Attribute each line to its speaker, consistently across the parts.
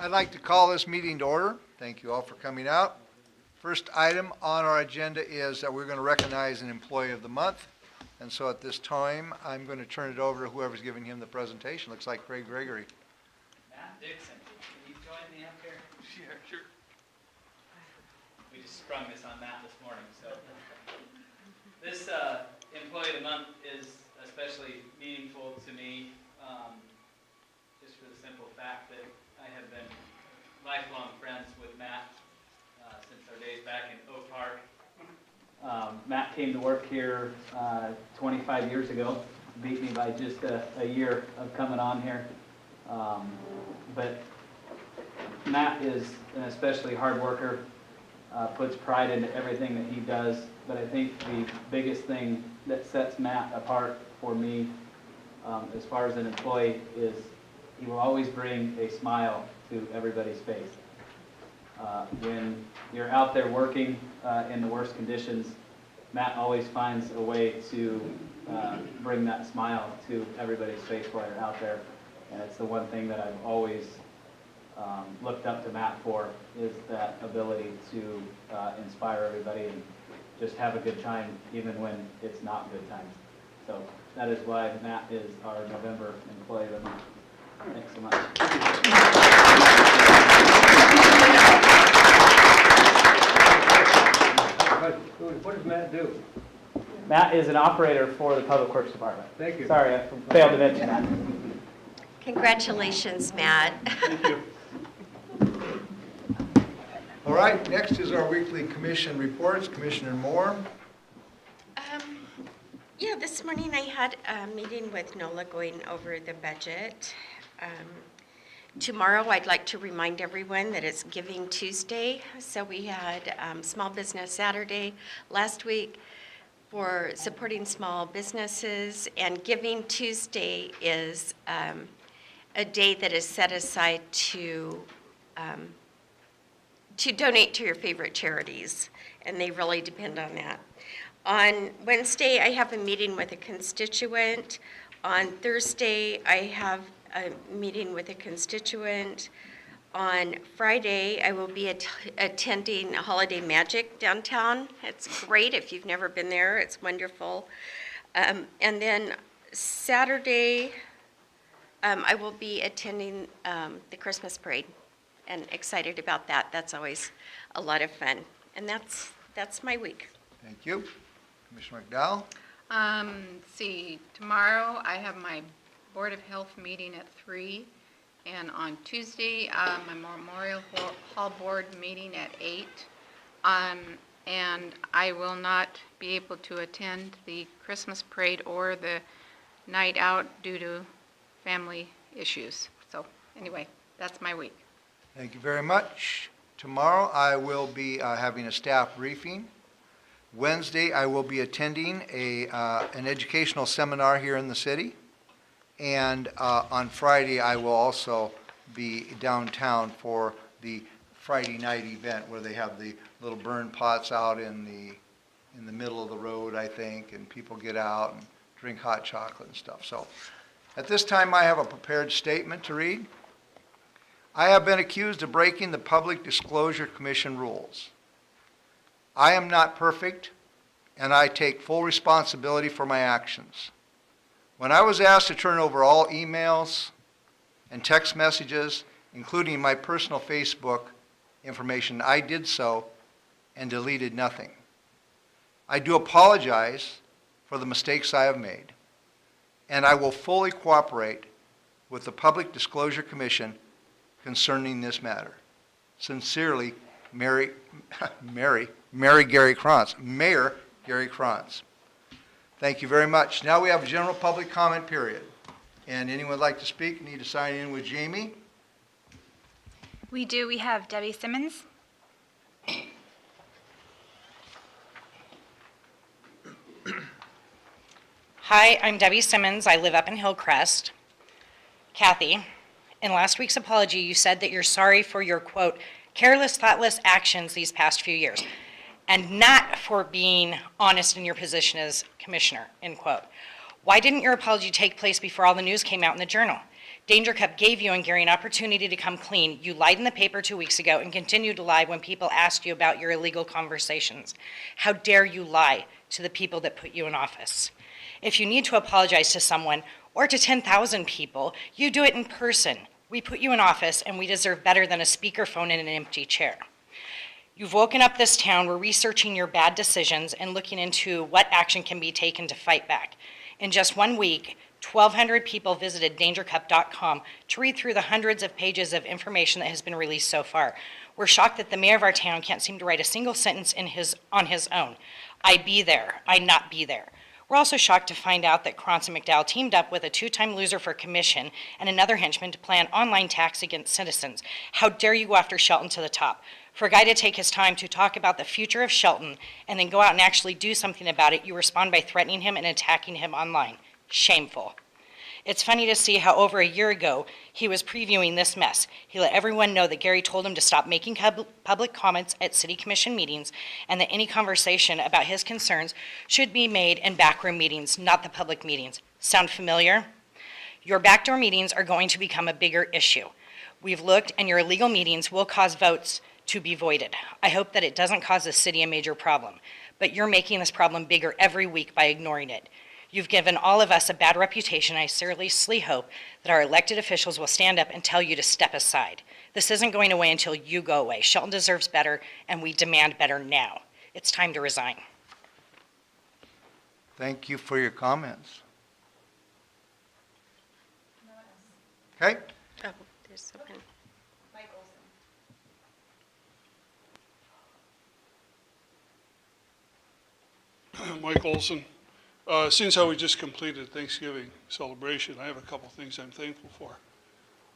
Speaker 1: I'd like to call this meeting to order. Thank you all for coming out. First item on our agenda is that we're going to recognize an employee of the month. And so at this time, I'm going to turn it over to whoever's giving him the presentation. Looks like Craig Gregory.
Speaker 2: Matt Dixon, can you join me up here?
Speaker 3: Yeah, sure.
Speaker 2: We just sprung this on Matt this morning, so. This employee of the month is especially meaningful to me, just for the simple fact that I have been lifelong friends with Matt since our days back in Oak Park. Matt came to work here 25 years ago, beat me by just a year of coming on here. But Matt is an especially hard worker, puts pride into everything that he does. But I think the biggest thing that sets Matt apart for me, as far as an employee, is he will always bring a smile to everybody's face. When you're out there working in the worst conditions, Matt always finds a way to bring that smile to everybody's face while you're out there. And it's the one thing that I've always looked up to Matt for, is that ability to inspire everybody and just have a good time even when it's not good times. So that is why Matt is our November Employee of the Month. Thanks so much.
Speaker 3: What does Matt do?
Speaker 2: Matt is an operator for the Public Works Department.
Speaker 3: Thank you.
Speaker 2: Sorry, I failed to mention that.
Speaker 4: Congratulations, Matt.
Speaker 3: Thank you.
Speaker 1: All right, next is our weekly commission reports. Commissioner Moore.
Speaker 4: Yeah, this morning I had a meeting with NOLA going over the budget. Tomorrow I'd like to remind everyone that it's Giving Tuesday. So we had Small Business Saturday last week for supporting small businesses, and Giving Tuesday is a day that is set aside to donate to your favorite charities, and they really depend on that. On Wednesday, I have a meeting with a constituent. On Thursday, I have a meeting with a constituent. On Friday, I will be attending Holiday Magic downtown. It's great if you've never been there. It's wonderful. And then Saturday, I will be attending the Christmas parade, and excited about that. That's always a lot of fun. And that's my week.
Speaker 1: Thank you. Commissioner McDowell.
Speaker 5: See, tomorrow I have my Board of Health meeting at 3, and on Tuesday, my Memorial Hall Board meeting at 8. And I will not be able to attend the Christmas parade or the night out due to family issues. So anyway, that's my week.
Speaker 1: Thank you very much. Tomorrow I will be having a staff briefing. Wednesday I will be attending an educational seminar here in the city. And on Friday I will also be downtown for the Friday night event where they have the little burn pots out in the middle of the road, I think, and people get out and drink hot chocolate and stuff. So at this time I have a prepared statement to read. I have been accused of breaking the Public Disclosure Commission rules. I am not perfect, and I take full responsibility for my actions. When I was asked to turn over all emails and text messages, including my personal Facebook information, I did so and deleted nothing. I do apologize for the mistakes I have made, and I will fully cooperate with the Public Disclosure Commission concerning this matter. Sincerely, Mayor Gary Krantz. Thank you very much. Now we have a general public comment period. And anyone would like to speak, need to sign in with Jamie.
Speaker 6: We do. We have Debbie Simmons.
Speaker 7: Hi, I'm Debbie Simmons. I live up in Hillcrest. Kathy, in last week's apology, you said that you're sorry for your, quote, careless, thoughtless actions these past few years, and not for being honest in your position as commissioner, end quote. Why didn't your apology take place before all the news came out in the Journal? Danger Cup gave you and Gary an opportunity to come clean. You lied in the paper 2 weeks ago and continued to lie when people asked you about your illegal conversations. How dare you lie to the people that put you in office? If you need to apologize to someone or to 10,000 people, you do it in person. We put you in office and we deserve better than a speakerphone in an empty chair. You've woken up this town. We're researching your bad decisions and looking into what action can be taken to fight back. In just 1 week, 1,200 people visited dangercup.com to read through the hundreds of pages of information that has been released so far. We're shocked that the mayor of our town can't seem to write a single sentence on his own. I be there, I not be there. We're also shocked to find out that Krantz and McDowell teamed up with a 2-time loser for commission and another henchman to plan online attacks against citizens. How dare you go after Shelton to the top? For a guy to take his time to talk about the future of Shelton and then go out and actually do something about it, you respond by threatening him and attacking him online. Shameful. It's funny to see how over a year ago he was previewing this mess. He let everyone know that Gary told him to stop making public comments at city commission meetings and that any conversation about his concerns should be made in backroom meetings, not the public meetings. Sound familiar? Your backdoor meetings are going to become a bigger issue. We've looked, and your illegal meetings will cause votes to be voided. I hope that it doesn't cause the city a major problem, but you're making this problem bigger every week by ignoring it. You've given all of us a bad reputation. I seriously hope that our elected officials will stand up and tell you to step aside. This isn't going away until you go away. Shelton deserves better, and we demand better now. It's time to resign.
Speaker 1: Thank you for your comments. Okay?
Speaker 4: Oh, there's someone.
Speaker 8: Mike Olson. Since how we just completed Thanksgiving celebration, I have a couple things I'm thankful for.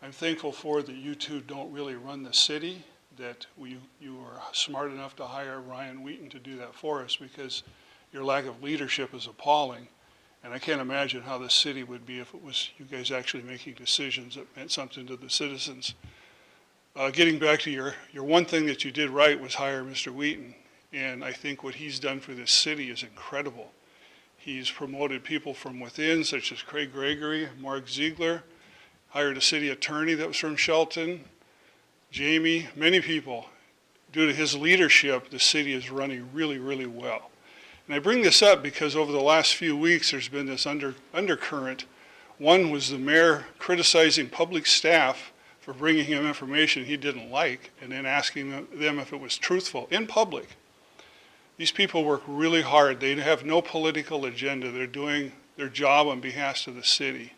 Speaker 8: I'm thankful for that you two don't really run the city, that you are smart enough to hire Ryan Wheaton to do that for us, because your lack of leadership is appalling. And I can't imagine how the city would be if it was you guys actually making decisions that meant something to the citizens. Getting back to your one thing that you did right was hire Mr. Wheaton. And I think what he's done for this city is incredible. He's promoted people from within, such as Craig Gregory, Mark Ziegler, hired a city attorney that was from Shelton, Jamie, many people. Due to his leadership, the city is running really, really well. And I bring this up because over the last few weeks, there's been this undercurrent. One was the mayor criticizing public staff for bringing him information he didn't like and then asking them if it was truthful in public. These people work really hard. They have no political agenda. They're doing their job on behalf of the city.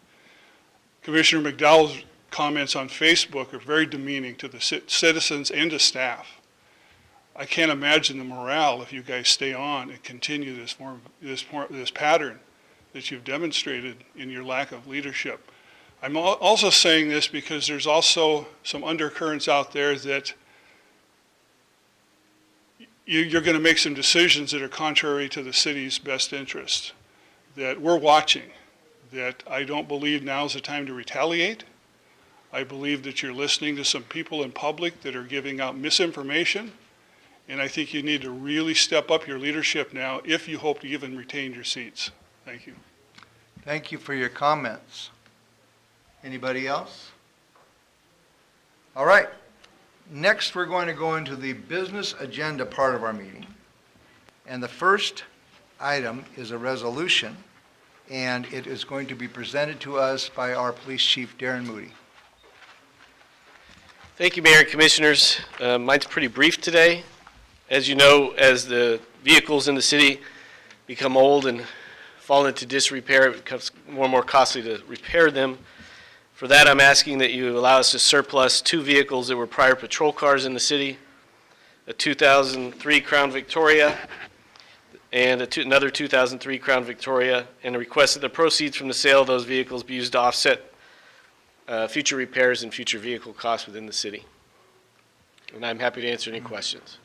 Speaker 8: Commissioner McDowell's comments on Facebook are very demeaning to the citizens and to staff. I can't imagine the morale if you guys stay on and continue this pattern that you've demonstrated in your lack of leadership. I'm also saying this because there's also some undercurrents out there that you're going to make some decisions that are contrary to the city's best interest, that we're watching, that I don't believe now's the time to retaliate. I believe that you're listening to some people in public that are giving out misinformation, and I think you need to really step up your leadership now if you hope to even retain your seats. Thank you.
Speaker 1: Thank you for your comments. Anybody else? All right. Next, we're going to go into the business agenda part of our meeting. And the first item is a resolution, and it is going to be presented to us by our police chief, Darren Moody.
Speaker 9: Thank you, Mayor and Commissioners. Mine's pretty brief today. As you know, as the vehicles in the city become old and fall into disrepair, it becomes more and more costly to repair them. For that, I'm asking that you allow us to surplus 2 vehicles that were prior patrol cars in the city, a 2003 Crown Victoria and another 2003 Crown Victoria, and a request that the proceeds from the sale of those vehicles be used to offset future repairs and future vehicle costs within the city. And I'm happy to answer any questions.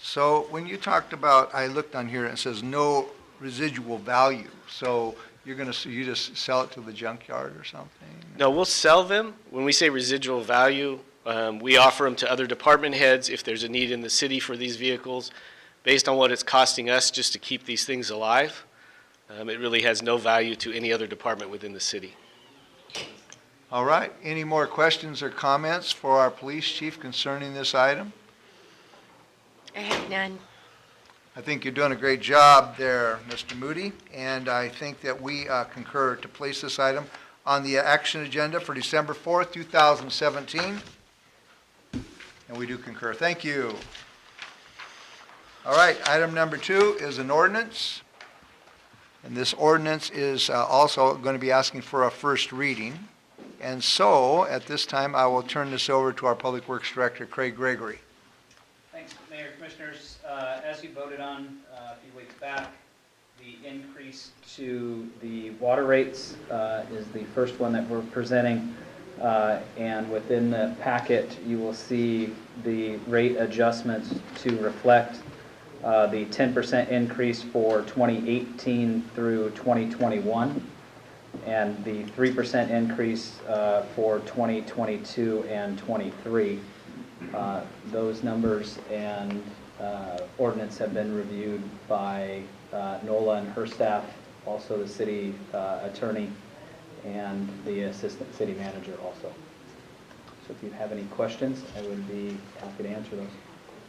Speaker 1: So when you talked about, I looked on here and it says no residual value. So you just sell it to the junkyard or something?
Speaker 9: No, we'll sell them. When we say residual value, we offer them to other department heads if there's a need in the city for these vehicles. Based on what it's costing us just to keep these things alive, it really has no value to any other department within the city.
Speaker 1: All right, any more questions or comments for our police chief concerning this item?
Speaker 4: I have none.
Speaker 1: I think you're doing a great job there, Mr. Moody, and I think that we concur to place this item on the action agenda for December 4th, 2017. And we do concur. Thank you. All right, item number 2 is an ordinance. And this ordinance is also going to be asking for a first reading. And so, at this time, I will turn this over to our Public Works Director, Craig Gregory.
Speaker 2: Thanks, Mayor, Commissioners. As you voted on a few weeks back, the increase to the water rates is the first one that we're presenting. And within the packet, you will see the rate adjustments to reflect the 10% increase for 2018 through 2021, and the 3% increase for 2022 and 23. Those numbers and ordinance have been reviewed by NOLA and her staff, also the city attorney, and the assistant city manager also. So if you have any questions, I would be happy to answer those.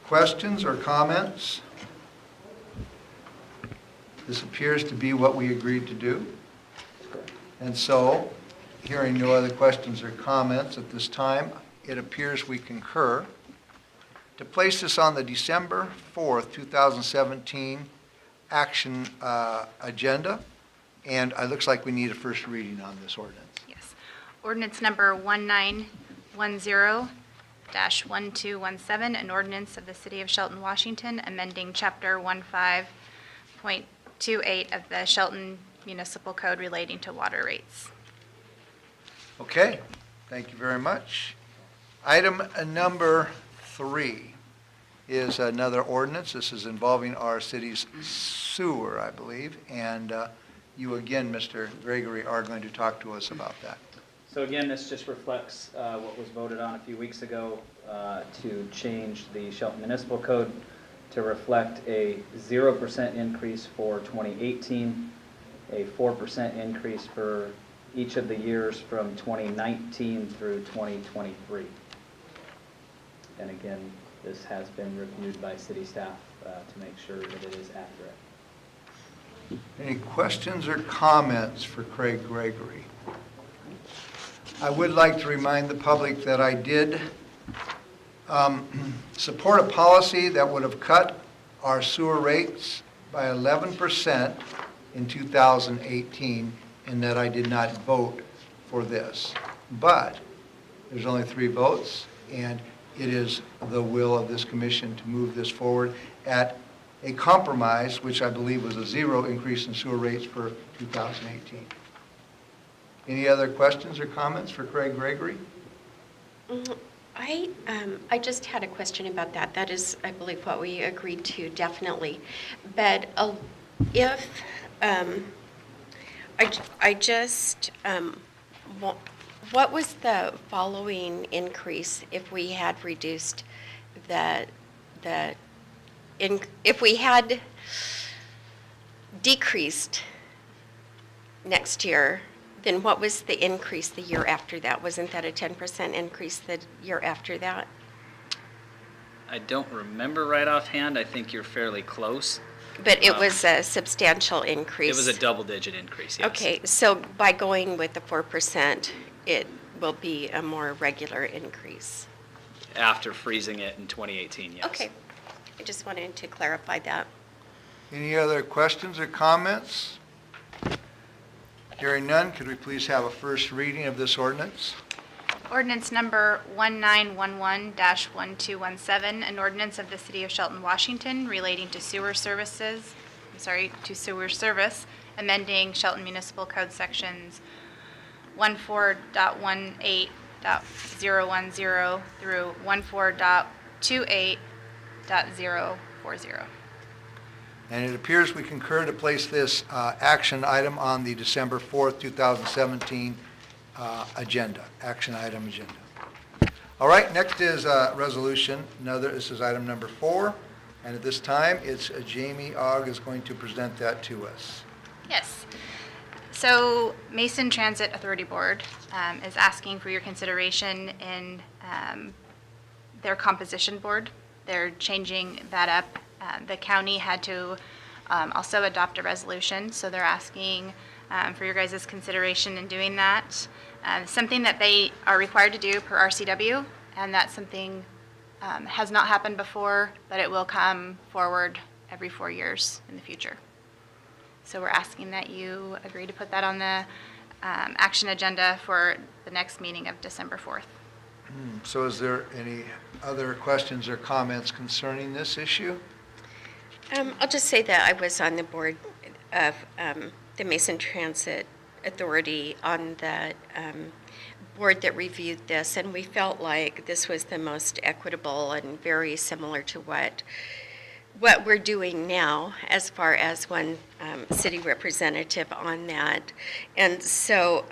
Speaker 1: Questions or comments? This appears to be what we agreed to do. And so, hearing no other questions or comments at this time, it appears we concur to place this on the December 4th, 2017 action agenda. And it looks like we need a first reading on this ordinance.
Speaker 6: Yes. Ordinance number 1910-1217, an ordinance of the City of Shelton, Washington, amending Chapter 15.28 of the Shelton Municipal Code relating to water rates.
Speaker 1: Okay, thank you very much. Item number 3 is another ordinance. This is involving our city's sewer, I believe. And you again, Mr. Gregory, are going to talk to us about that.
Speaker 2: So again, this just reflects what was voted on a few weeks ago to change the Shelton Municipal Code to reflect a 0% increase for 2018, a 4% increase for each of the years from 2019 through 2023. And again, this has been reviewed by city staff to make sure that it is accurate.
Speaker 1: Any questions or comments for Craig Gregory? I would like to remind the public that I did support a policy that would have cut our sewer rates by 11% in 2018, and that I did not vote for this. But there's only 3 votes, and it is the will of this commission to move this forward at a compromise, which I believe was a 0 increase in sewer rates for 2018. Any other questions or comments for Craig Gregory?
Speaker 4: I just had a question about that. That is, I believe, what we agreed to, definitely. But if, what was the following increase if we had reduced if we had decreased next year, then what was the increase the year after that? Wasn't that a 10% increase the year after that?
Speaker 2: I don't remember right offhand. I think you're fairly close.
Speaker 4: But it was a substantial increase.
Speaker 2: It was a double-digit increase, yes.
Speaker 4: Okay, so by going with the 4%, it will be a more regular increase.
Speaker 2: After freezing it in 2018, yes.
Speaker 4: Okay, I just wanted to clarify that.
Speaker 1: Any other questions or comments? Hearing none, could we please have a first reading of this ordinance?
Speaker 6: Ordinance number 1911-1217, an ordinance of the City of Shelton, Washington, relating to sewer service, amending Shelton Municipal Code sections 14.18.010 through 14.28.040.
Speaker 1: And it appears we concur to place this action item on the December 4th, 2017 agenda, action item agenda. All right, next is resolution. This is item number 4. And at this time, it's Jamie Ogg is going to present that to us.
Speaker 6: Yes. So So Mason Transit Authority Board is asking for your consideration in their composition board. They're changing that up. The county had to also adopt a resolution, so they're asking for your guys' consideration in doing that. Something that they are required to do per RCW, and that's something has not happened before, but it will come forward every 4 years in the future. So we're asking that you agree to put that on the action agenda for the next meeting of December 4th.
Speaker 1: So is there any other questions or comments concerning this issue?
Speaker 4: I'll just say that I was on the board of the Mason Transit Authority on the board that reviewed this, and we felt like this was the most equitable and very similar to what we're doing now as far as one city representative on that. And so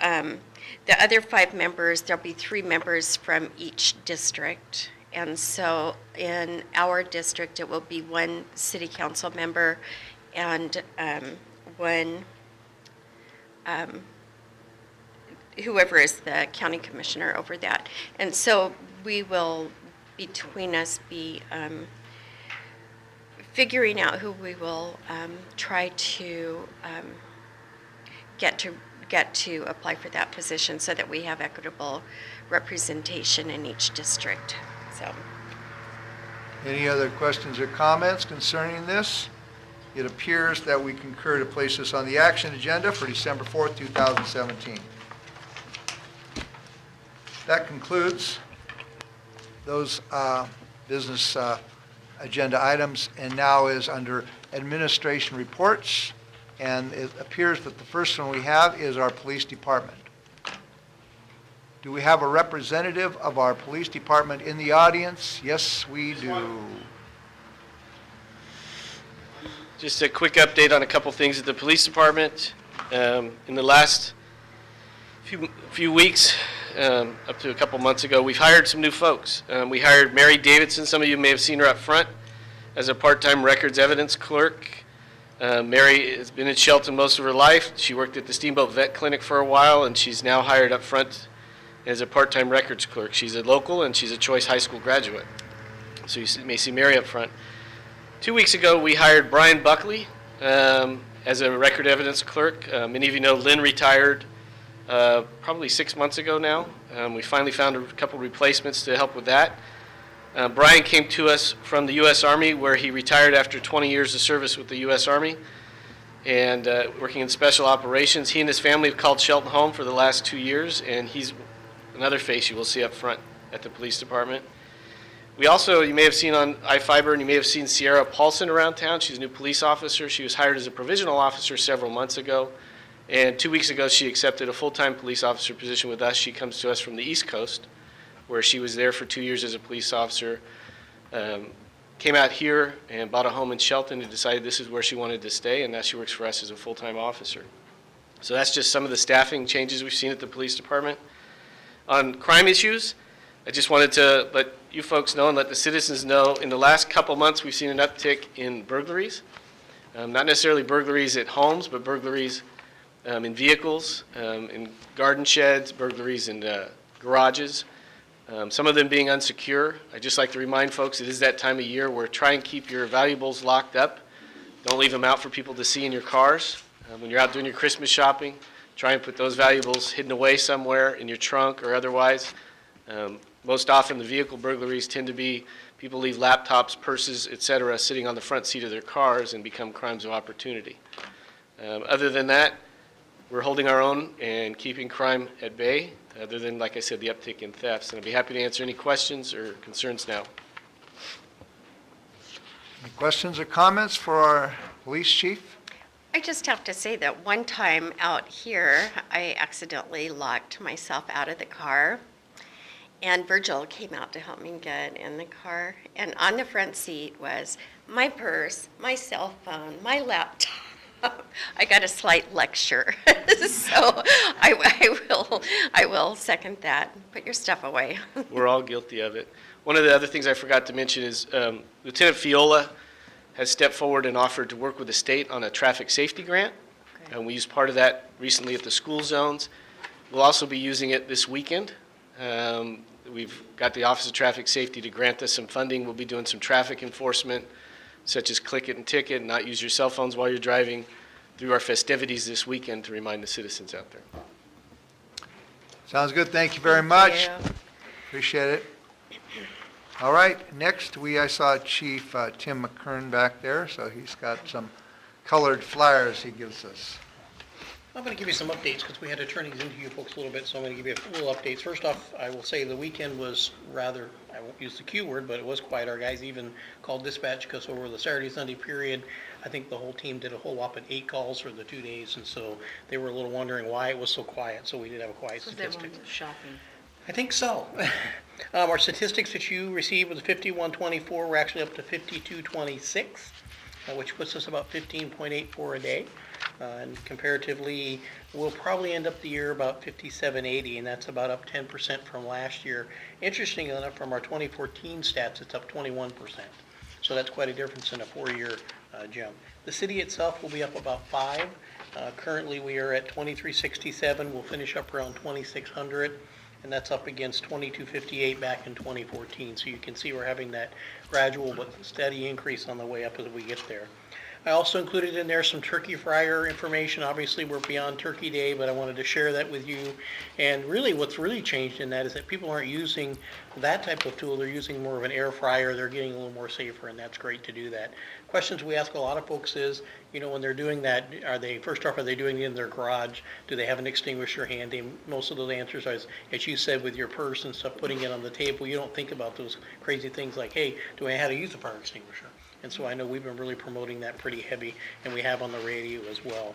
Speaker 4: the other 5 members, there'll be 3 members from each district. And so in our district, it will be 1 city council member and 1, whoever is the county commissioner over that. And so we will, between us, be figuring out who we will try to get to apply for that position so that we have equitable representation in each district. So,
Speaker 1: Any other questions or comments concerning this? It appears that we concur to place this on the action agenda for December 4th, 2017. That concludes those business agenda items, and now is under administration reports. And it appears that the first one we have is our police department. Do we have a representative of our police department in the audience? Yes, we do.
Speaker 9: Just a quick update on a couple things at the police department. In the last few weeks, up to a couple months ago, we've hired some new folks. We hired Mary Davidson. Some of you may have seen her up front as a part-time records evidence clerk. Mary has been in Shelton most of her life. She worked at the Steamboat Vet Clinic for a while, and she's now hired up front as a part-time records clerk. She's a local, and she's a Choice High School graduate. So you may see Mary up front. 2 weeks ago, we hired Brian Buckley as a record evidence clerk. Many of you know Lynn retired probably 6 months ago now. We finally found a couple replacements to help with that. Brian came to us from the U.S. Army, where he retired after 20 years of service with the U.S. Army and working in special operations. He and his family have called Shelton home for the last 2 years, and he's another face you will see up front at the police department. We also, you may have seen on iFiber, and you may have seen Sierra Paulson around town. She's a new police officer. She was hired as a provisional officer several months ago, and 2 weeks ago she accepted a full-time police officer position with us. She comes to us from the East Coast, where she was there for 2 years as a police officer, came out here and bought a home in Shelton and decided this is where she wanted to stay, and now she works for us as a full-time officer. So that's just some of the staffing changes we've seen at the police department. On crime issues, I just wanted to let you folks know and let the citizens know, in the last couple months we've seen an uptick in burglaries. Not necessarily burglaries at homes, but burglaries in vehicles, in garden sheds, burglaries in garages. Some of them being unsecure. I'd just like to remind folks it is that time of year where try and keep your valuables locked up. Don't leave them out for people to see in your cars. When you're out doing your Christmas shopping, try and put those valuables hidden away somewhere in your trunk or otherwise. Most often the vehicle burglaries tend to be people leave laptops, purses, etc. sitting on the front seat of their cars and become crimes of opportunity. Other than that, we're holding our own and keeping crime at bay, other than, like I said, the uptick in thefts. And I'd be happy to answer any questions or concerns now.
Speaker 1: Any questions or comments for our police chief?
Speaker 4: I just have to say that one time out here, I accidentally locked myself out of the car, and Virgil came out to help me get in the car. And on the front seat was my purse, my cell phone, my laptop. I got a slight lecture, so I will second that. Put your stuff away.
Speaker 9: We're all guilty of it. One of the other things I forgot to mention is Lieutenant Fiola has stepped forward and offered to work with the state on a traffic safety grant. And we used part of that recently at the school zones. We'll also be using it this weekend. We've got the Office of Traffic Safety to grant us some funding. We'll be doing some traffic enforcement, such as click it and ticket, not use your cell phones while you're driving, through our festivities this weekend to remind the citizens out there.
Speaker 1: Sounds good. Thank you very much. Appreciate it. All right, next I saw Chief Tim McKern back there, so he's got some colored flyers he gives us.
Speaker 10: I'm going to give you some updates because we had to turn these into you folks a little bit, so I'm going to give you a little updates. First off, I will say the weekend was rather, I won't use the Q word, but it was quiet. Our guys even called dispatch because over the Saturday, Sunday period, I think the whole team did a whole whopping 8 calls for the 2 days, and so they were a little wondering why it was so quiet, so we did have a quiet statistic.
Speaker 5: Shopping.
Speaker 10: I think so. Our statistics that you received was 5124. We're actually up to 5226, which puts us about 15.84 a day. And comparatively, we'll probably end up the year about 5780, and that's about up 10% from last year. Interestingly enough, from our 2014 stats, it's up 21%. So that's quite a difference in a 4-year jump. The city itself will be up about 5. Currently, we are at 2367. We'll finish up around 2600. And that's up against 2258 back in 2014. So you can see we're having that gradual but steady increase on the way up as we get there. I also included in there some turkey fryer information. Obviously, we're beyond Turkey Day, but I wanted to share that with you. And really, what's really changed in that is that people aren't using that type of tool. They're using more of an air fryer. They're getting a little more safer, and that's great to do that. Questions we ask a lot of folks is, you know, when they're doing that, first off, are they doing it in their garage? Do they have an extinguisher handy? Most of those answers are, as you said, with your purse and stuff, putting it on the table. You don't think about those crazy things like, hey, do I know how to use a fire extinguisher? And so I know we've been really promoting that pretty heavy, and we have on the radio as well.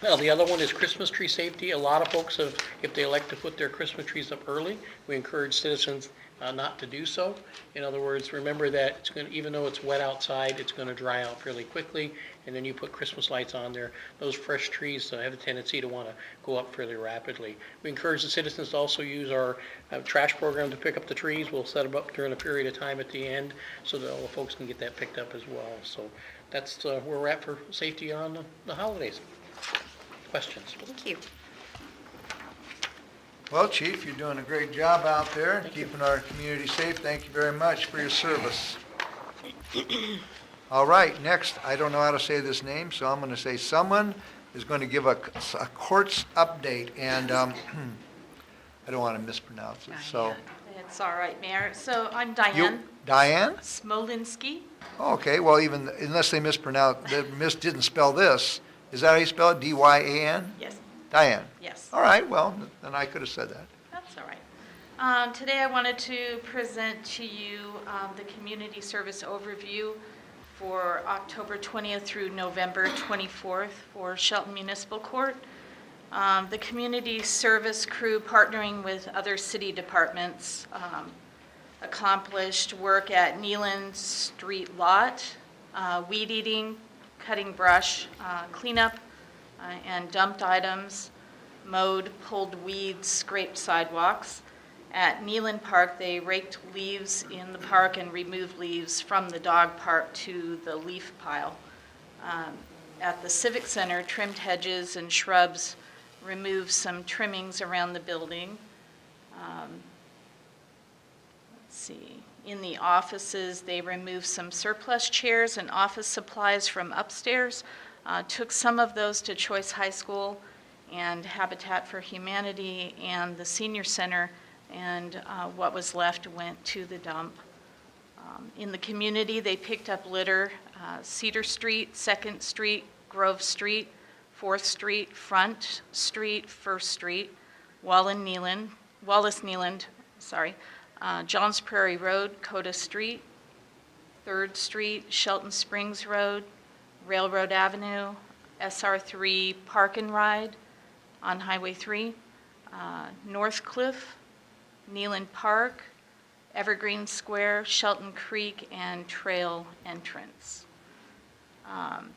Speaker 10: Now, the other one is Christmas tree safety. A lot of folks have, if they elect to put their Christmas trees up early, we encourage citizens not to do so. In other words, remember that it's going to, even though it's wet outside, it's going to dry out fairly quickly, and then you put Christmas lights on there. Those fresh trees have a tendency to want to go up fairly rapidly. We encourage the citizens to also use our trash program to pick up the trees. We'll set them up during a period of time at the end so that all the folks can get that picked up as well. So that's where we're at for safety on the holidays. Questions?
Speaker 4: Thank you.
Speaker 1: Well, Chief, you're doing a great job out there, keeping our community safe. Thank you very much for your service. All right, next, I don't know how to say this name, so I'm going to say someone is going to give a courts update, and I don't want to mispronounce it, so.
Speaker 11: It's all right, Mayor. So I'm Diane
Speaker 1: Diane?
Speaker 11: Smolinski.
Speaker 1: Okay, well, even, unless they mispronounce, didn't spell this, is that how you spell it, D-Y-A-N?
Speaker 11: Yes,
Speaker 1: Diane?
Speaker 11: yes.
Speaker 1: All right, well, then I could have said that.
Speaker 11: That's all right. Today I wanted to present to you the community service overview for October 20th through November 24th for Shelton Municipal Court. The community service crew, partnering with other city departments, accomplished work at Neelan Street Lot, weed eating, cutting brush, cleanup, and dumped items, mowed, pulled weeds, scraped sidewalks. At Neelan Park, they raked leaves in the park and removed leaves from the dog park to the leaf pile. At the Civic Center, trimmed hedges and shrubs, removed some trimmings around the building. Let's see. In the offices, they removed some surplus chairs and office supplies from upstairs, took some of those to Choice High School and Habitat for Humanity and the Senior Center, and what was left went to the dump. In the community, they picked up litter, Cedar Street, 2nd Street, Grove Street, 4th Street, Front Street, 1st Street, Wallace Neeland, Johns Prairie Road, Coda Street, 3rd Street, Shelton Springs Road, Railroad Avenue, SR3 Park and Ride on Highway 3, North Cliff, Neeland Park, Evergreen Square, Shelton Creek, and Trail Entrance.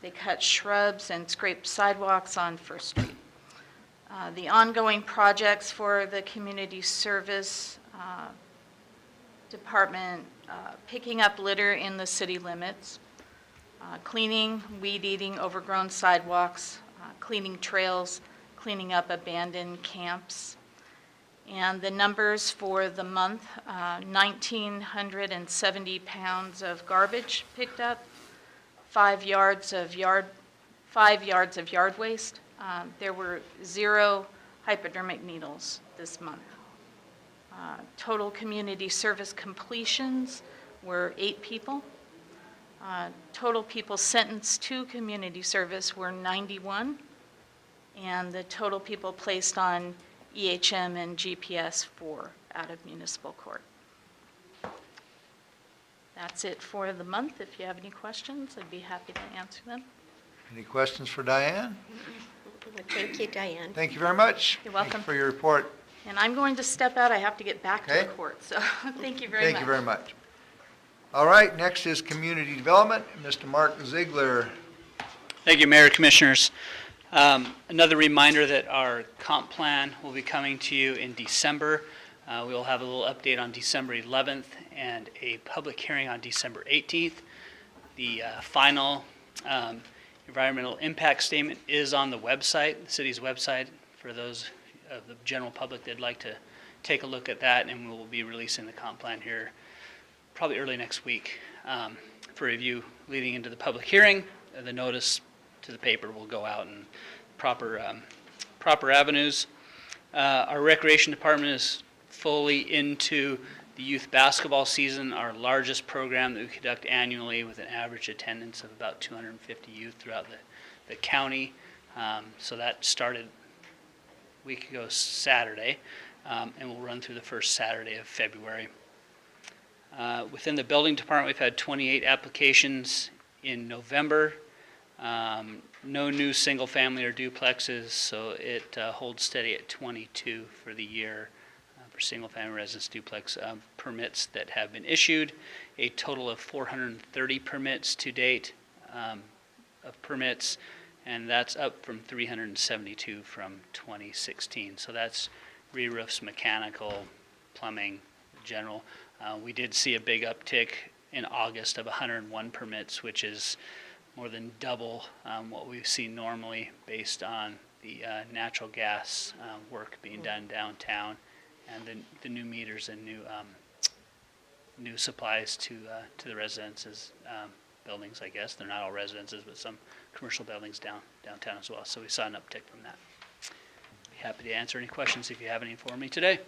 Speaker 11: They cut shrubs and scraped sidewalks on 1st Street. The ongoing projects for the community service department, picking up litter in the city limits, cleaning, weed eating overgrown sidewalks, cleaning trails, cleaning up abandoned camps. And the numbers for the month, 1,970 pounds of garbage picked up, 5 yards of yard waste. There were 0 hypodermic needles this month. Total community service completions were 8 people. Total people sentenced to community service were 91. And the total people placed on EHM and GPS 4 out of municipal court. That's it for the month. If you have any questions, I'd be happy to answer them.
Speaker 1: Any questions for Diane?
Speaker 4: Thank you, Diane.
Speaker 1: Thank you very much.
Speaker 11: You're welcome.
Speaker 1: Thank you for your report.
Speaker 11: And I'm going to step out. I have to get back to
Speaker 1: Okay.
Speaker 11: the court, so thank you very much.
Speaker 1: Thank you very much. All right, next is Community Development, Mr. Mark Ziegler.
Speaker 2: Thank you, Mayor, Commissioners. Another reminder that our comp plan will be coming to you in December. We will have a little update on December 11th and a public hearing on December 18th. The final environmental impact statement is on the website, the city's website, for those of the general public that'd like to take a look at that, and we will be releasing the comp plan here probably early next week for review leading into the public hearing. The notice to the paper will go out in proper avenues. Our recreation department is fully into the youth basketball season, our largest program that we conduct annually with an average attendance of about 250 youth throughout the county. So that started a week ago Saturday, and will run through the first Saturday of February. Within the building department, we've had 28 applications in November. No new single-family or duplexes, so it holds steady at 22 for the year for single-family residence duplex permits that have been issued. A total of 430 permits to date of permits, and that's up from 372 from 2016. So that's re-roofs, mechanical, plumbing, general. We did see a big uptick in August of 101 permits, which is more than double what we see normally based on the natural gas work being done downtown and the new meters and new supplies to the residences, buildings, I guess. They're not all residences, but some commercial buildings downtown as well. So we saw an uptick from that. Be happy to answer any questions if you have any for me today.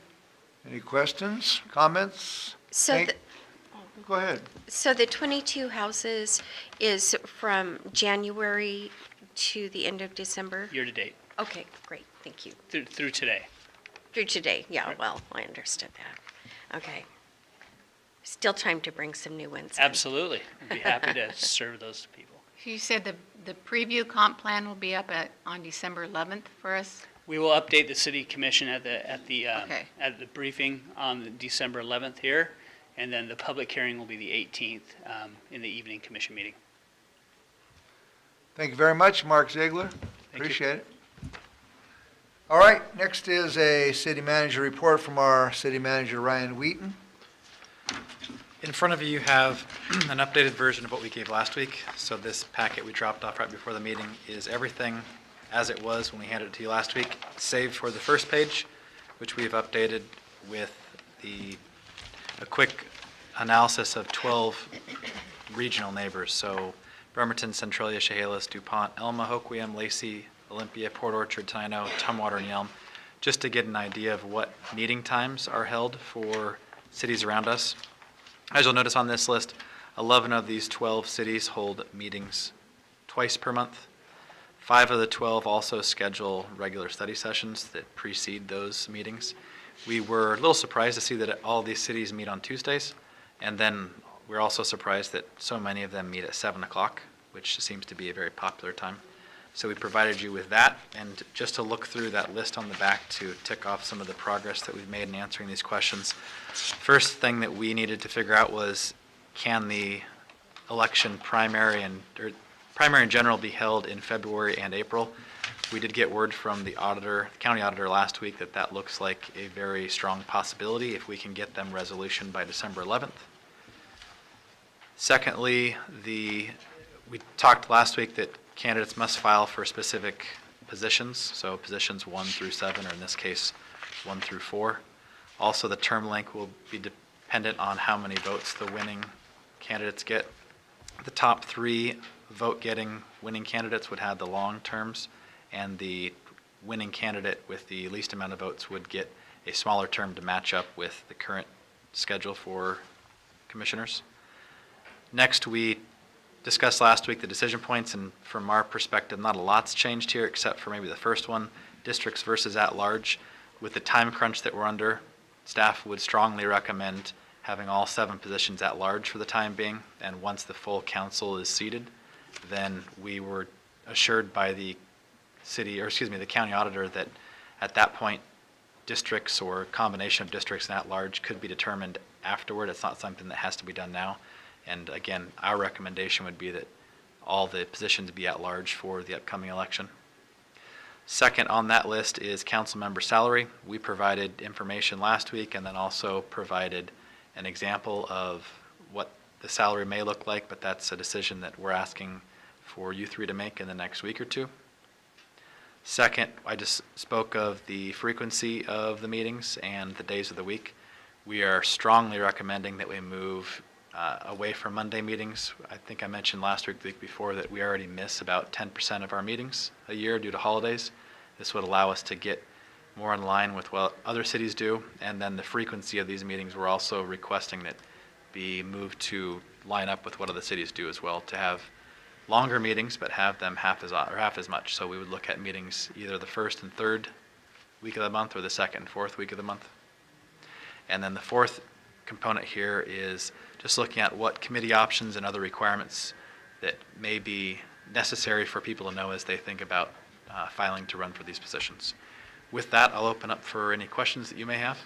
Speaker 1: Any questions, comments?
Speaker 4: So,
Speaker 1: Go ahead.
Speaker 4: so the 22 houses is from January to the end of December?
Speaker 2: Year to date,
Speaker 4: Okay, great, thank you.
Speaker 2: through today.
Speaker 4: Through today, yeah,
Speaker 2: Right.
Speaker 4: well, I understood that. Okay. Still time to bring some new ones in.
Speaker 2: Absolutely. I'd be happy to serve those people.
Speaker 5: You said the preview comp plan will be up on December 11th for us?
Speaker 2: We will update the city commission at the
Speaker 5: Okay.
Speaker 2: at the briefing on the December 11th here, and then the public hearing will be the 18th in the evening commission meeting.
Speaker 1: Thank you very much, Mark Ziegler.
Speaker 2: you.
Speaker 1: Appreciate it. All right, next is a city manager report from our city manager, Ryan Wheaton.
Speaker 12: In front of you, you have an updated version of what we gave last week. So this packet we dropped off right before the meeting is everything as it was when we handed it to you last week, save for the first page, which we have updated with a quick analysis of 12 regional neighbors. So Bremerton, Centralia, Chehalis, DuPont, Elma, Hoquiam, Lacey, Olympia, Port Orchard, Taino, Tumwater, and Yelm, just to get an idea of what meeting times are held for cities around us. As you'll notice on this list, 11 of these 12 cities hold meetings twice per month. 5 of the 12 also schedule regular study sessions that precede those meetings. We were a little surprised to see that all these cities meet on Tuesdays, and then we're also surprised that so many of them meet at 7 o'clock, which seems to be a very popular time. So we provided you with that, and just to look through that list on the back to tick off some of the progress that we've made in answering these questions. First thing that we needed to figure out was, can the election primary and general be held in February and April? We did get word from the auditor, county auditor last week, that looks like a very strong possibility if we can get them resolution by December 11th. Secondly, we talked last week that candidates must file for specific positions, so positions 1 through 7, or in this case, 1 through 4. Also, the term length will be dependent on how many votes the winning candidates get. The top 3 vote-getting winning candidates would have the long terms, and the winning candidate with the least amount of votes would get a smaller term to match up with the current schedule for commissioners. Next, we discussed last week the decision points, and from our perspective, not a lot's changed here except for maybe the first one, districts versus at-large. With the time crunch that we're under, staff would strongly recommend having all 7 positions at large for the time being, and once the full council is seated, then we were assured by the the county auditor that at that point, districts or combination of districts and at-large could be determined afterward. It's not something that has to be done now. And again, our recommendation would be that all the positions be at large for the upcoming election. Second on that list is council member salary. We provided information last week and then also provided an example of what the salary may look like, but that's a decision that we're asking for you 3 to make in the next week or 2. Second, I just spoke of the frequency of the meetings and the days of the week. We are strongly recommending that we move away from Monday meetings. I think I mentioned last week, the week before, that we already miss about 10% of our meetings a year due to holidays. This would allow us to get more in line with what other cities do, and then the frequency of these meetings, we're also requesting that be moved to line up with what other cities do as well, to have longer meetings, but have them half as much. So we would look at meetings either the 1st and 3rd week of the month or the 2nd and 4th week of the month. And then the 4th component here is just looking at what committee options and other requirements that may be necessary for people to know as they think about filing to run for these positions. With that, I'll open up for any questions that you may have.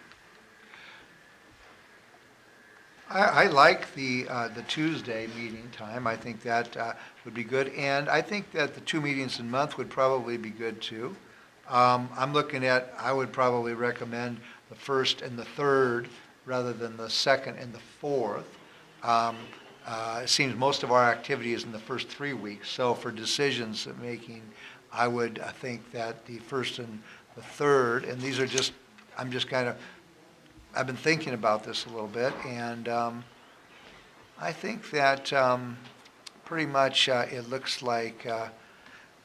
Speaker 1: I like the Tuesday meeting time. I think that would be good. And I think that the 2 meetings a month would probably be good too. I'm looking at, I would probably recommend the 1st and the 3rd rather than the 2nd and the 4th. It seems most of our activity is in the first 3 weeks. So for decisions making, I would think that the 1st and the 3rd, and these are just, I've been thinking about this a little bit, and I think that pretty much it looks like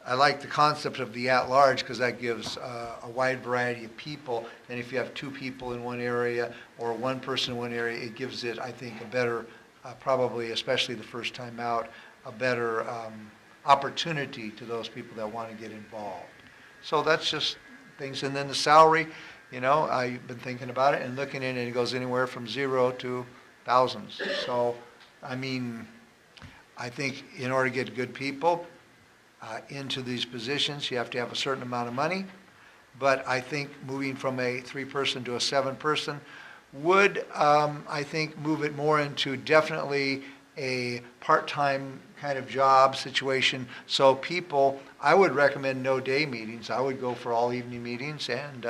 Speaker 1: I like the concept of the at-large because that gives a wide variety of people. And if you have 2 people in one area or 1 person in one area, it gives it, I think, a better, probably especially the first time out, a better opportunity to those people that want to get involved. So that's just things. And then the salary, you know, I've been thinking about it and looking in, and it goes anywhere from 0 to thousands. So, I mean, I think in order to get good people into these positions, you have to have a certain amount of money. But I think moving from a 3-person to a 7-person would, I think, move it more into definitely a part-time kind of job situation. So people, I would recommend no day meetings. I would go for all evening meetings, and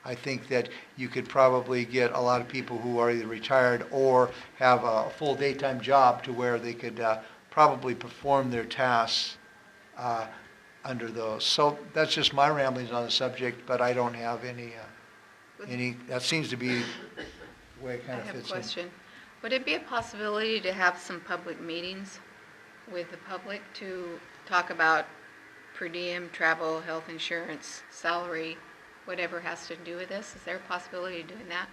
Speaker 1: I think that you could probably get a lot of people who are either retired or have a full daytime job to where they could probably perform their tasks under those. So that's just my ramblings on the subject, but I don't have any, that seems to be the way it kind of fits in.
Speaker 5: I have a question. Would it be a possibility to have some public meetings with the public to talk about per diem, travel, health insurance, salary, whatever has to do with this? Is there a possibility of doing that?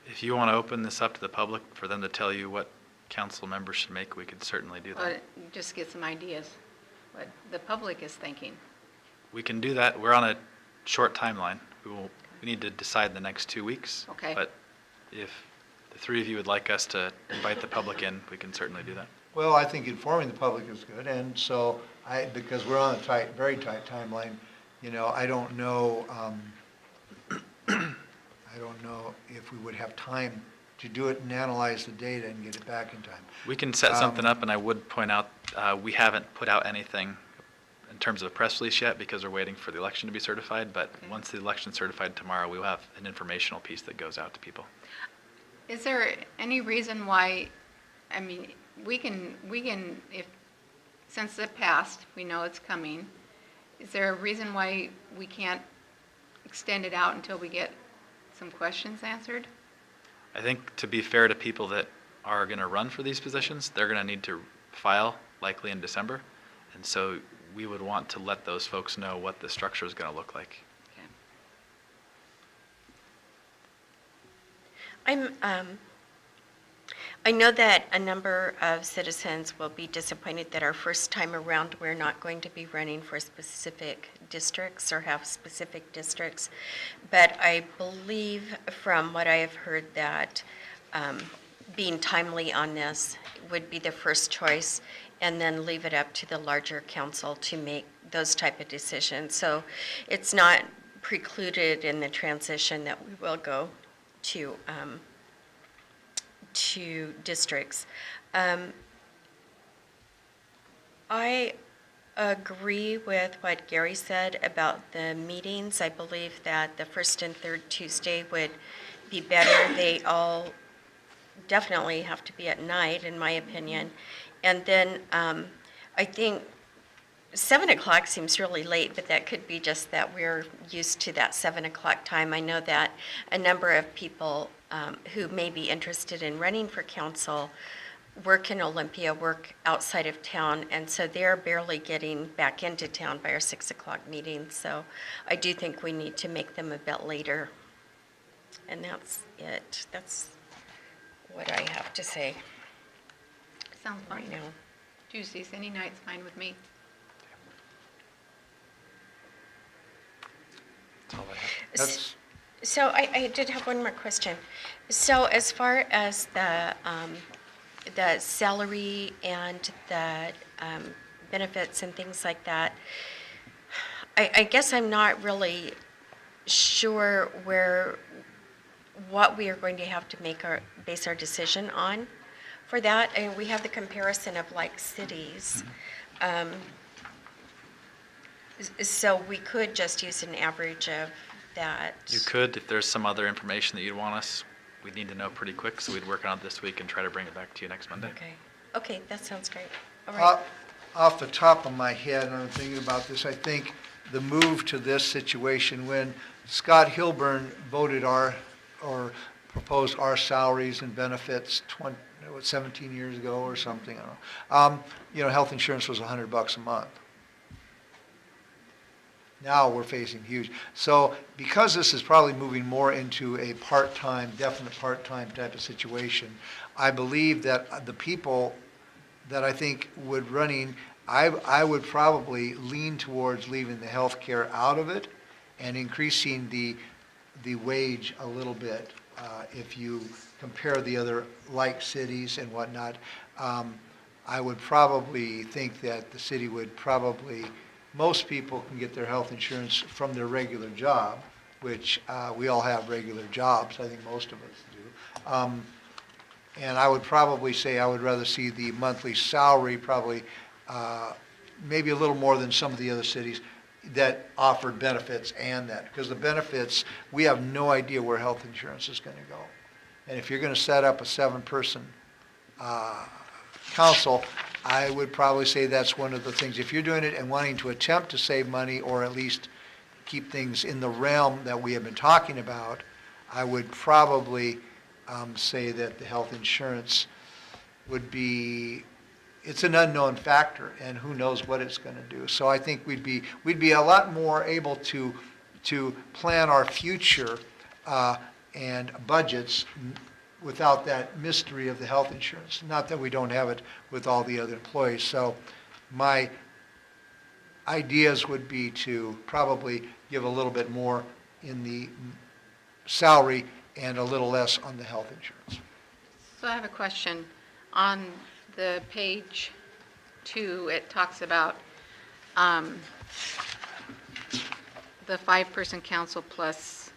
Speaker 12: If you want to open this up to the public for them to tell you what council members should make, we could certainly do that.
Speaker 5: Or just get some ideas, what the public is thinking.
Speaker 12: We can do that. We're on a short timeline. We need to decide in the next 2 weeks.
Speaker 5: Okay.
Speaker 12: But if the 3 of you would like us to invite the public in, we can certainly do that.
Speaker 1: Well, I think informing the public is good, and so because we're on a very tight timeline, you know, I don't know if we would have time to do it and analyze the data and get it back in time.
Speaker 12: We can set something up, and I would point out, we haven't put out anything in terms of a press release yet because we're waiting for the election to be certified, but once the election's certified tomorrow, we'll have an informational piece that goes out to people.
Speaker 5: Is there any reason why, I mean, we can, if, since it passed, we know it's coming, Is there a reason why we can't extend it out until we get some questions answered?
Speaker 12: I think to be fair to people that are going to run for these positions, they're going to need to file likely in December. And so we would want to let those folks know what the structure is going to look like.
Speaker 4: I know that a number of citizens will be disappointed that our first time around, we're not going to be running for specific districts or have specific districts. But I believe from what I have heard that being timely on this would be the first choice, and then leave it up to the larger council to make those type of decisions. So it's not precluded in the transition that we will go to districts. I agree with what Gary said about the meetings. I believe that the first and third Tuesday would be better. They all definitely have to be at night, in my opinion. And then I think 7 o'clock seems really late, but that could be just that we're used to that 7 o'clock time. I know that a number of people who may be interested in running for council work in Olympia, work outside of town, and so they're barely getting back into town by our 6 o'clock meeting. So I do think we need to make them a bit later. And that's it. That's what I have to say
Speaker 5: Sounds fine.
Speaker 4: right now.
Speaker 5: Tuesdays, any night's fine with me.
Speaker 12: That's all I have.
Speaker 1: That's,
Speaker 4: So I did have one more question. So as far as the salary and the benefits and things like that, I guess I'm not really sure what we are going to have to base our decision on for that. And we have the comparison of like cities. So we could just use an average of that.
Speaker 12: You could, if there's some other information that you'd want us, we'd need to know pretty quick, so we'd work on it this week and try to bring it back to you next Monday.
Speaker 4: Okay, that sounds great. All right.
Speaker 1: off the top of my head, and I'm thinking about this, I think the move to this situation, when Scott Hilburn voted or proposed our salaries and benefits 17 years ago or something, I don't know. Health insurance was $100 a month. Now we're facing huge. So because this is probably moving more into a part-time, definite part-time type of situation, I believe that the people that I think would running, I would probably lean towards leaving the health care out of it and increasing the wage a little bit. If you compare the other like cities and whatnot, I would probably think that the city would probably, most people can get their health insurance from their regular job, which we all have regular jobs, I think most of us do. And I would probably say I would rather see the monthly salary probably maybe a little more than some of the other cities that offered benefits and that. Because the benefits, we have no idea where health insurance is going to go. And if you're going to set up a 7-person council, I would probably say that's one of the things. If you're doing it and wanting to attempt to save money or at least keep things in the realm that we have been talking about, I would probably say that the health insurance would be, it's an unknown factor, and who knows what it's going to do. So I think we'd be a lot more able to plan our future and budgets without that mystery of the health insurance. Not that we don't have it with all the other employees. So my ideas would be to probably give a little bit more in the salary and a little less on the health insurance.
Speaker 5: So I have a question. On the page 2, it talks about the 5-person council plus,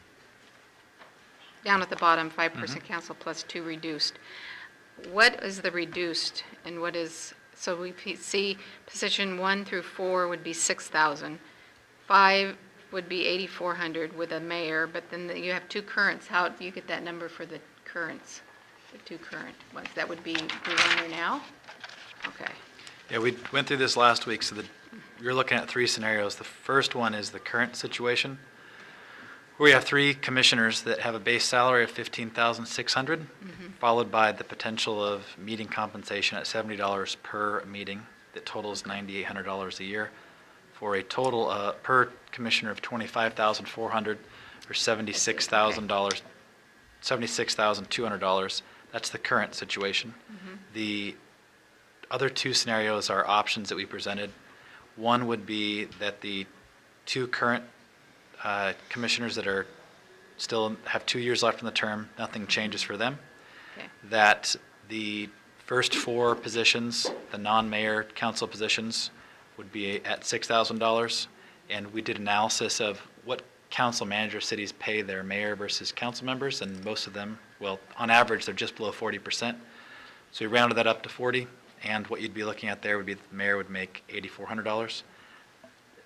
Speaker 5: down at the bottom, 5-person council plus 2 reduced. What is the reduced and what is, so we see position 1 through 4 would be 6,000. 5 would be 8,400 with a mayor, but then you have 2 currents. How do you get that number for the currents? The 2 current ones, that would be the one there now? Okay.
Speaker 12: Yeah, we went through this last week, so you're looking at three scenarios. The first one is the current situation, where we have three commissioners that have a base salary of $15,600, followed by the potential of meeting compensation at $70 per meeting that totals $9,800 a year, for a total per commissioner of $25,400 or $76,000, $76,200. That's the current situation. The other two scenarios are options that we presented. One would be that the two current commissioners that are still have 2 years left in the term, nothing changes for them.
Speaker 5: Okay.
Speaker 12: That the first four positions, the non-mayor council positions, would be at $6,000. And we did analysis of what council manager cities pay their mayor versus council members, and most of them, well, on average, they're just below 40%. So we rounded that up to 40, and what you'd be looking at there would be the mayor would make $8,400.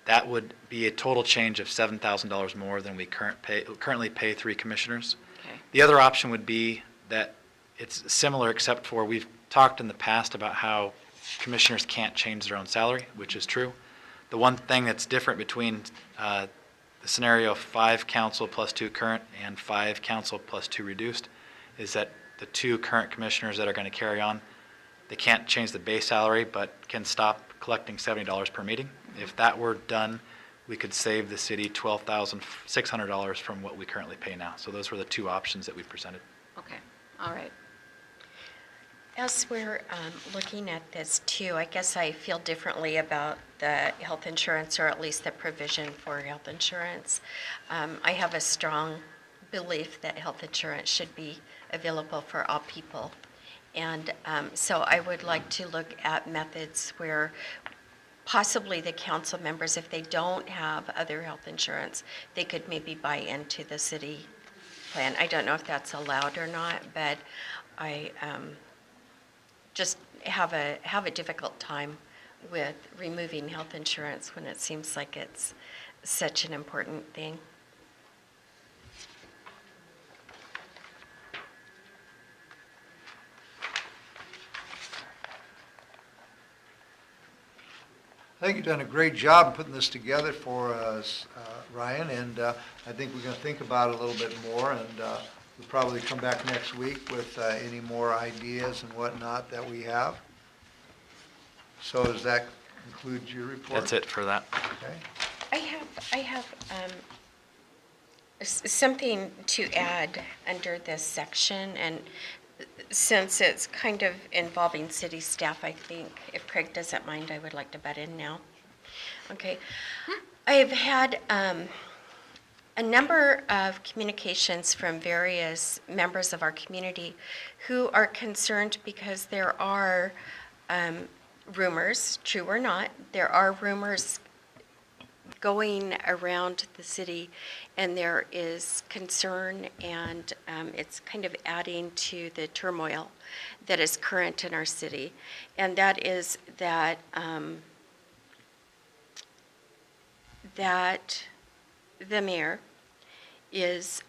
Speaker 12: That would be a total change of $7,000 more than we currently pay three commissioners.
Speaker 5: Okay.
Speaker 12: The other option would be that it's similar, except for we've talked in the past about how commissioners can't change their own salary, which is true. The one thing that's different between the scenario of 5 council plus 2 current and 5 council plus 2 reduced is that the 2 current commissioners that are going to carry on, they can't change the base salary, but can stop collecting $70 per meeting. If that were done, we could save the city $12,600 from what we currently pay now. So those were the two options that we presented.
Speaker 5: Okay, all right.
Speaker 4: As we're looking at this too, I guess I feel differently about the health insurance, or at least the provision for health insurance. I have a strong belief that health insurance should be available for all people. And so I would like to look at methods where possibly the council members, if they don't have other health insurance, they could maybe buy into the city plan. I don't know if that's allowed or not, but I just have a difficult time with removing health insurance when it seems like it's such an important thing.
Speaker 1: I think you've done a great job putting this together for us, Ryan, and I think we're going to think about it a little bit more, and we'll probably come back next week with any more ideas and whatnot that we have. So does that conclude your report?
Speaker 12: That's it for that.
Speaker 1: Okay.
Speaker 4: I have something to add under this section, and since it's kind of involving city staff, I think, if Craig doesn't mind, I would like to butt in now. Okay. I've had a number of communications from various members of our community who are concerned because there are rumors, true or not, there are rumors going around the city, and there is concern, and it's kind of adding to the turmoil that is current in our city. And that is that that the mayor is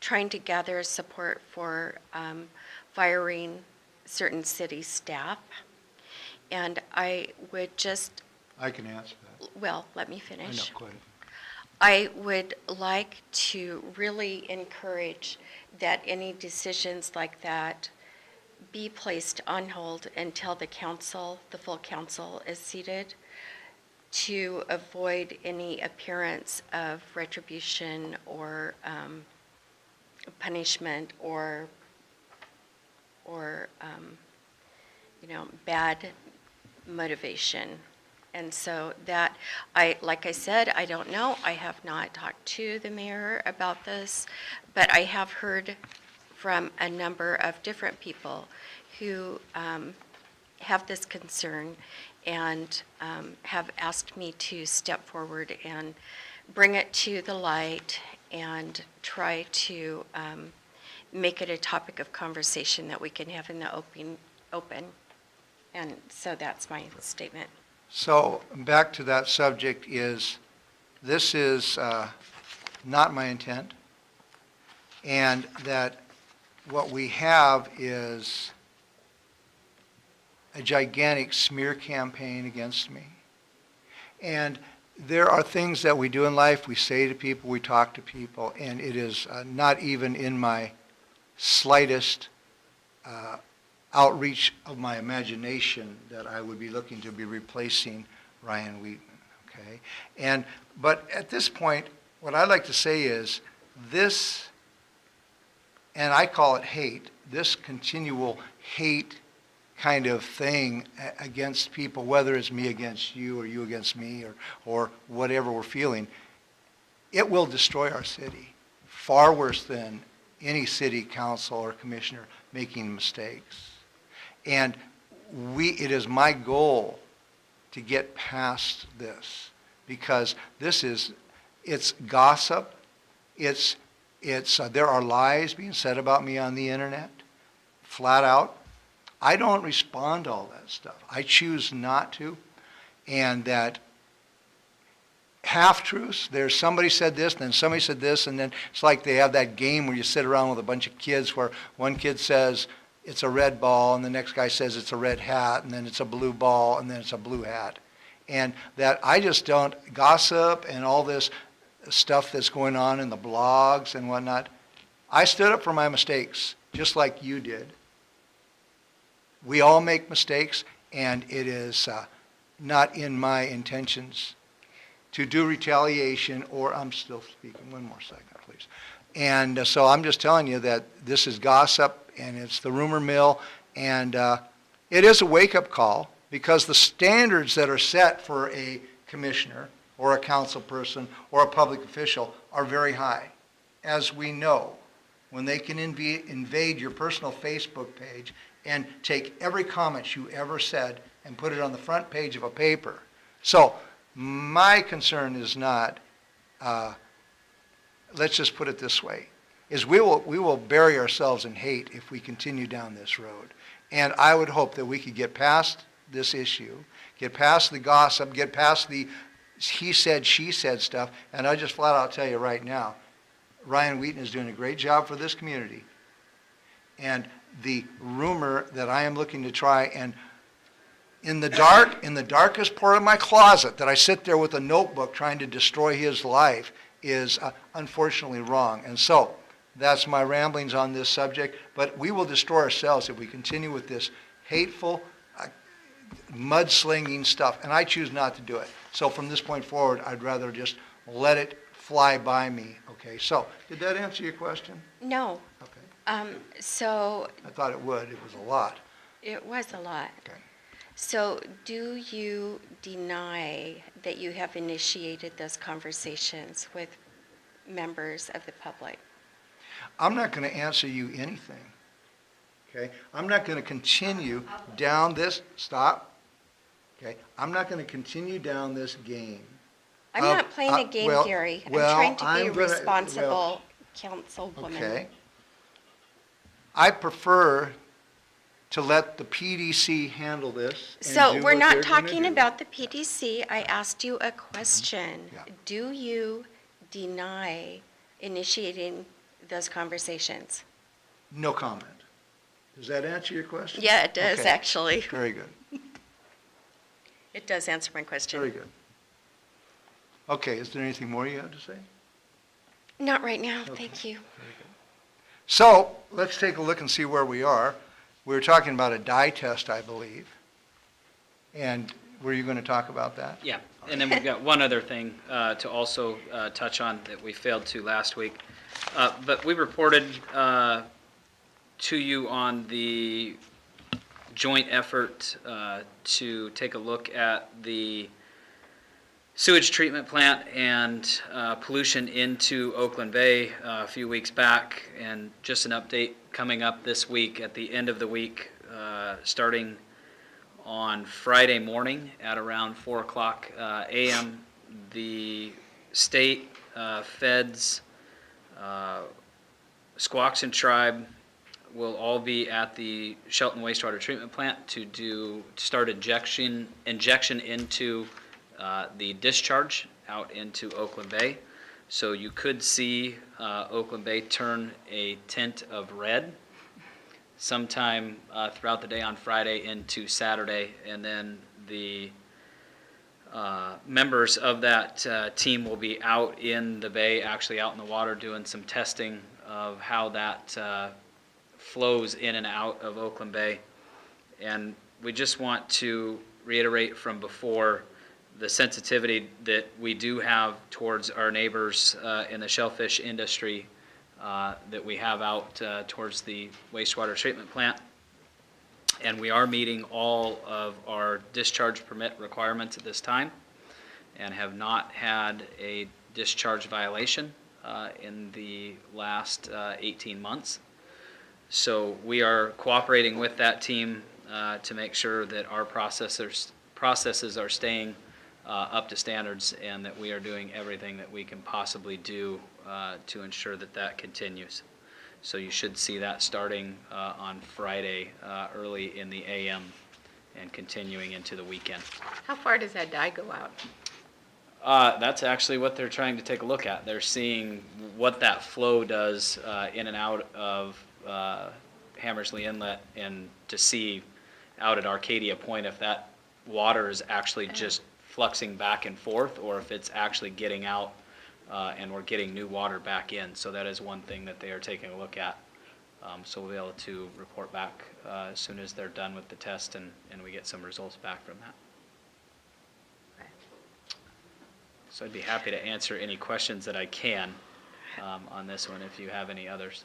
Speaker 4: trying to gather support for firing certain city staff. And I would just,
Speaker 1: I can answer that.
Speaker 4: well, let me
Speaker 1: I know,
Speaker 4: finish.
Speaker 1: go ahead.
Speaker 4: I would like to really encourage that any decisions like that be placed on hold until the council, the full council, is seated, to avoid any appearance of retribution or punishment or bad motivation. And so that, like I said, I don't know. I have not talked to the mayor about this, but I have heard from a number of different people who have this concern and have asked me to step forward and bring it to the light and try to make it a topic of conversation that we can have in the open. And so that's my statement.
Speaker 1: So back to that subject this is not my intent, and that what we have is a gigantic smear campaign against me. And there are things that we do in life, we say to people, we talk to people, and it is not even in my slightest outreach of my imagination that I would be looking to be replacing Ryan Wheaton, okay? But at this point, what I'd like to say is this, and I call it hate, this continual hate kind of thing against people, whether it's me against you or you against me or whatever we're feeling, it will destroy our city far worse than any city council or commissioner making mistakes. And it is my goal to get past this, because it's gossip, there are lies being said about me on the internet, flat out. I don't respond to all that stuff. I choose not to. And that half-truths, there's somebody said this, and then somebody said this, and then it's like they have that game where you sit around with a bunch of kids where one kid says it's a red ball, and the next guy says it's a red hat, and then it's a blue ball, and then it's a blue hat. And that I just don't gossip and all this stuff that's going on in the blogs and whatnot. I stood up for my mistakes, just like you did. We all make mistakes, and it is not in my intentions to do retaliation, or I'm still speaking. One more second, please. And so I'm just telling you that this is gossip, and it's the rumor mill, and it is a wake-up call, because the standards that are set for a commissioner or a council person or a public official are very high. As we know, when they can invade your personal Facebook page and take every comment you ever said and put it on the front page of a paper. So my concern is not, let's just put it this way, is we will bury ourselves in hate if we continue down this road. And I would hope that we could get past this issue, get past the gossip, get past the he said, she said stuff, and I'll just flat out tell you right now, Ryan Wheaton is doing a great job for this community. And the rumor that I am looking to try, and in the darkest part of my closet, that I sit there with a notebook trying to destroy his life, is unfortunately wrong. And so that's my ramblings on this subject. But we will destroy ourselves if we continue with this hateful, mudslinging stuff. And I choose not to do it. So from this point forward, I'd rather just let it fly by me. Okay. So did that answer your question?
Speaker 4: No.
Speaker 1: Okay.
Speaker 4: So
Speaker 1: I thought it would. It was a lot.
Speaker 4: it was a lot.
Speaker 1: Okay.
Speaker 4: So do you deny that you have initiated those conversations with members of the public?
Speaker 1: I'm not going to answer you anything. Okay? I'm not going to continue down this, stop. Okay? I'm not going to continue down this game.
Speaker 4: I'm not playing a game,
Speaker 1: well,
Speaker 4: Gary. I'm
Speaker 1: well,
Speaker 4: trying to be
Speaker 1: I'm
Speaker 4: a
Speaker 1: gonna-
Speaker 4: responsible
Speaker 1: well,
Speaker 4: councilwoman.
Speaker 1: Okay. I prefer to let the PDC handle this. and
Speaker 4: So
Speaker 1: do
Speaker 4: we're
Speaker 1: what
Speaker 4: not
Speaker 1: they're gonna
Speaker 4: talking
Speaker 1: do.
Speaker 4: about the PDC. I asked you a question.
Speaker 1: Yeah.
Speaker 4: Do you deny initiating those conversations?
Speaker 1: No comment. Does that answer your question?
Speaker 4: Yeah, it does,
Speaker 1: Okay.
Speaker 4: actually.
Speaker 1: Very good.
Speaker 4: It does answer my question.
Speaker 1: Very good. Okay, is there anything more you have to say?
Speaker 4: Not right now,
Speaker 1: Okay.
Speaker 4: thank you.
Speaker 1: So let's take a look and see where we are. We were talking about a dye test, I believe. And were you going to talk about that?
Speaker 2: Yeah, and then we've got one other thing to also touch on that we failed to last week. But we reported to you on the joint effort to take a look at the sewage treatment plant and pollution into Oakland Bay a few weeks back, and just an update coming up this week at the end of the week, starting on Friday morning at around 4 o'clock a.m. The state, feds, Squaxin Tribe will all be at the Shelton Wastewater Treatment Plant to start injection into the discharge out into Oakland Bay. So you could see Oakland Bay turn a tint of red sometime throughout the day on Friday into Saturday, and then the members of that team will be out in the bay, actually out in the water, doing some testing of how that flows in and out of Oakland Bay. And we just want to reiterate from before the sensitivity that we do have towards our neighbors in the shellfish industry that we have out towards the wastewater treatment plant. And we are meeting all of our discharge permit requirements at this time and have not had a discharge violation in the last 18 months. So we are cooperating with that team to make sure that our processes are staying up to standards and that we are doing everything that we can possibly do to ensure that that continues. So you should see that starting on Friday early in the AM and continuing into the weekend.
Speaker 5: How far does that dye go out?
Speaker 2: That's actually what they're trying to take a look at. They're seeing what that flow does in and out of Hammersley Inlet and to see out at Arcadia Point if that water is actually just fluxing back and forth or if it's actually getting out and we're getting new water back in. So that is one thing that they are taking a look at. So we'll be able to report back as soon as they're done with the test and we get some results back from that. So I'd be happy to answer any questions that I can on this one if you have any others.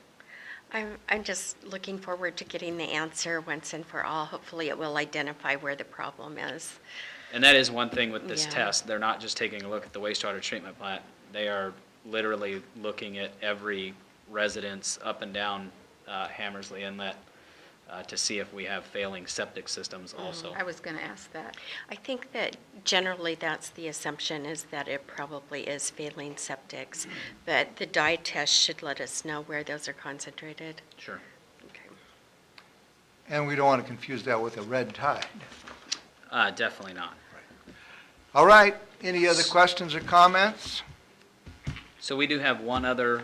Speaker 4: I'm just looking forward to getting the answer once and for all. Hopefully it will identify where the problem is.
Speaker 2: And that is one thing with this
Speaker 4: Yeah.
Speaker 2: test. They're not just taking a look at the wastewater treatment plant. They are literally looking at every residence up and down Hammersley Inlet to see if we have failing septic systems also.
Speaker 5: I was going to ask that.
Speaker 4: I think that generally that's the assumption, is that it probably is failing septics, but the dye test should let us know where those are concentrated.
Speaker 2: Sure.
Speaker 4: Okay.
Speaker 1: And we don't want to confuse that with a red tide.
Speaker 2: Definitely not.
Speaker 1: All right, any other questions or comments?
Speaker 2: So we do have one other